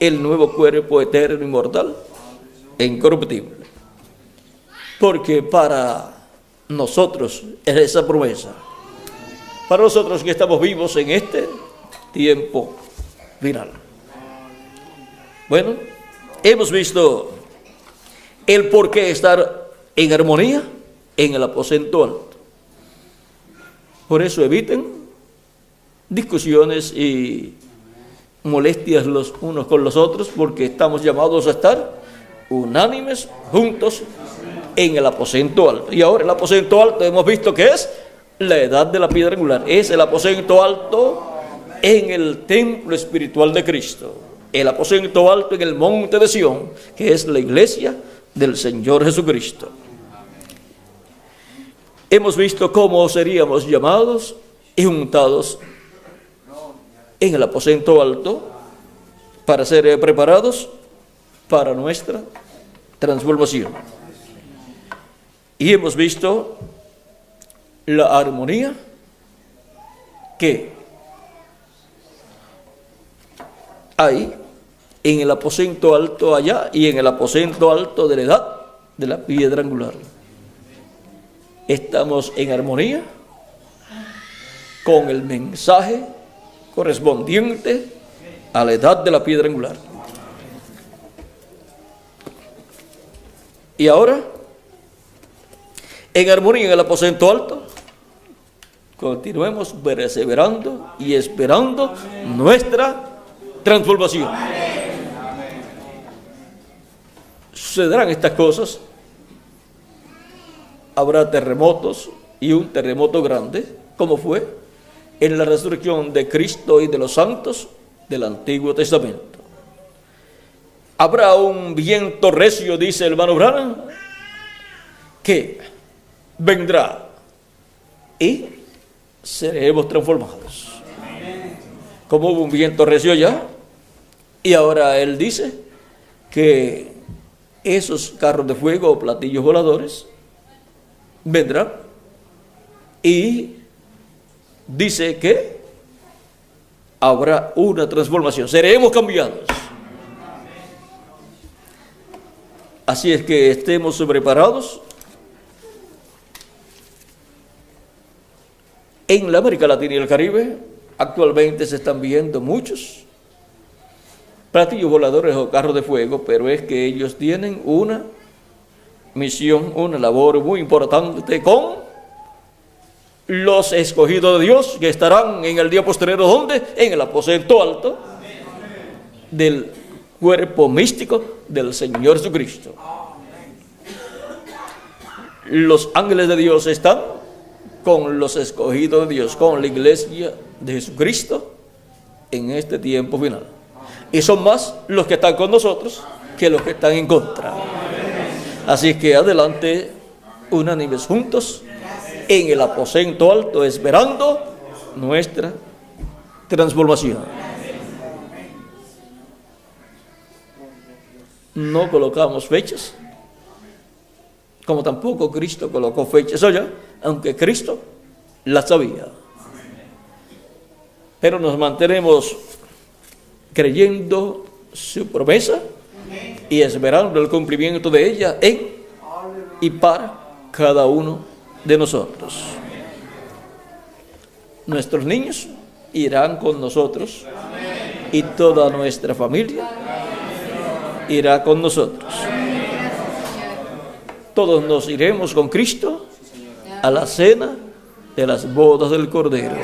A: el nuevo cuerpo eterno, inmortal e incorruptible. Porque para nosotros es esa promesa. Para nosotros que estamos vivos en este tiempo final. Bueno, hemos visto el por qué estar en armonía en el aposento alto. Por eso eviten discusiones y molestias los unos con los otros, porque estamos llamados a estar unánimes juntos en el aposento alto. Y ahora el aposento alto hemos visto que es la edad de la piedra angular, es el aposento alto en el templo espiritual de Cristo, el aposento alto en el monte de Sión, que es la iglesia del Señor Jesucristo. Hemos visto cómo seríamos llamados y juntados en el aposento alto para ser preparados para nuestra transformación. Y hemos visto la armonía que hay en el aposento alto allá y en el aposento alto de la edad de la piedra angular. Estamos en armonía con el mensaje correspondiente a la edad de la piedra angular. Y ahora, en armonía en el aposento alto, continuemos perseverando y esperando nuestra transformación. Sucederán estas cosas. Habrá terremotos, y un terremoto grande, como fue en la resurrección de Cristo y de los santos del Antiguo Testamento. Habrá un viento recio, dice el hermano Branham, que vendrá y seremos transformados. Como hubo un viento recio ya, y ahora él dice que esos carros de fuego o platillos voladores vendrán y dice que habrá una transformación, seremos cambiados. Así es que estemos preparados. En la América Latina y el Caribe actualmente se están viendo muchos platillos voladores o carros de fuego, pero es que ellos tienen una misión, una labor muy importante con los escogidos de Dios que estarán en el día posterior, ¿dónde? En el aposento alto del cuerpo místico del Señor Jesucristo. Los ángeles de Dios están con los escogidos de Dios, con la iglesia de Jesucristo en este tiempo final. Y son más los que están con nosotros que los que están en contra. Así que adelante, unánimes juntos, en el aposento alto, esperando nuestra transformación. No colocamos fechas, como tampoco Cristo colocó fechas allá, aunque Cristo las sabía. Pero nos mantenemos creyendo su promesa y esperando el cumplimiento de ella en y para cada uno de nosotros. Nuestros niños irán con nosotros y toda nuestra familia irá con nosotros. Todos nos iremos con Cristo a la cena de las bodas del Cordero.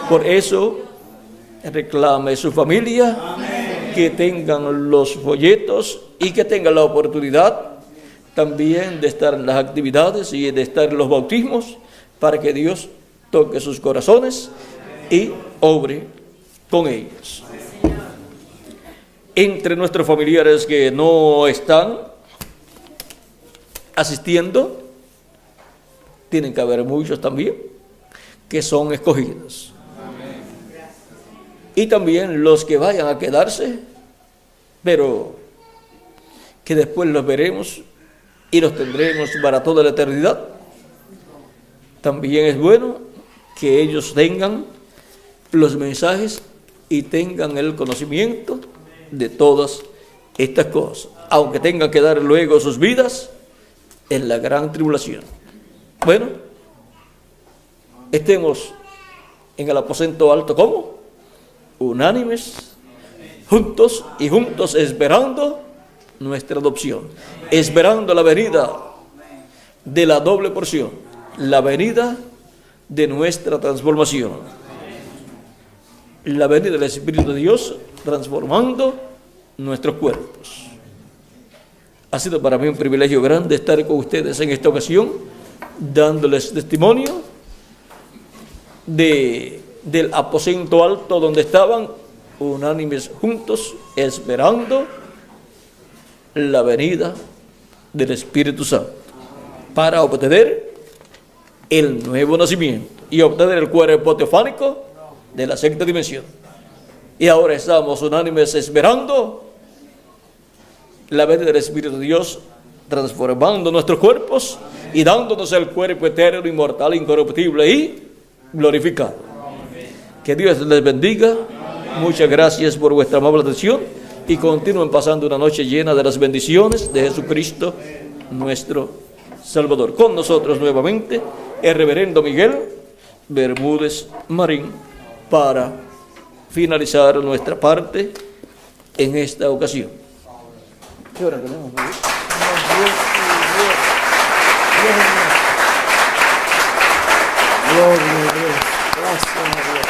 A: Por eso reclame su familia que tengan los folletos y que tengan la oportunidad también de estar en las actividades y de estar en los bautismos, para que Dios toque sus corazones y obre con ellos. Entre nuestros familiares que no están asistiendo, tienen que haber muchos también que son escogidos. Y también los que vayan a quedarse, pero que después los veremos y los tendremos para toda la eternidad. También es bueno que ellos tengan los mensajes y tengan el conocimiento de todas estas cosas, aunque tengan que dar luego sus vidas en la gran tribulación. Bueno, estemos en el aposento alto, ¿cómo? Unánimes, juntos y juntos, esperando nuestra adopción, esperando la venida de la doble porción, la venida de nuestra transformación, la venida del Espíritu de Dios transformando nuestros cuerpos. Ha sido para mí un privilegio grande estar con ustedes en esta ocasión, dándoles testimonio del aposento alto donde estaban unánimes juntos, esperando la venida del Espíritu Santo para obtener el nuevo nacimiento y obtener el cuerpo teofánico de la sexta dimensión. Y ahora estamos unánimes esperando la venida del Espíritu de Dios, transformando nuestros cuerpos y dándonos el cuerpo eterno, inmortal, incorruptible y glorificado. Que Dios les bendiga. Muchas gracias por vuestra amable atención y continúen pasando una noche llena de las bendiciones de Jesucristo, nuestro Salvador. Con nosotros nuevamente el reverendo Miguel Bermúdez Marín para finalizar nuestra parte en esta ocasión. ¿Qué hora tenemos?
B: Gloria a Dios. Gracias a Dios.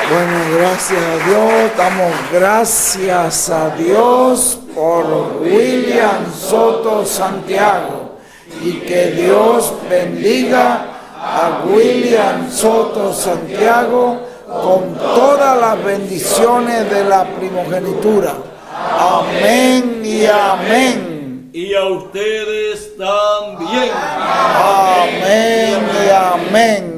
B: Bueno, gracias a Dios. Damos gracias a Dios por William Soto Santiago. Y que Dios bendiga a William Soto Santiago con todas las bendiciones de la primogenitura. Amén y amén.
A: Y a ustedes también.
B: Amén y amén.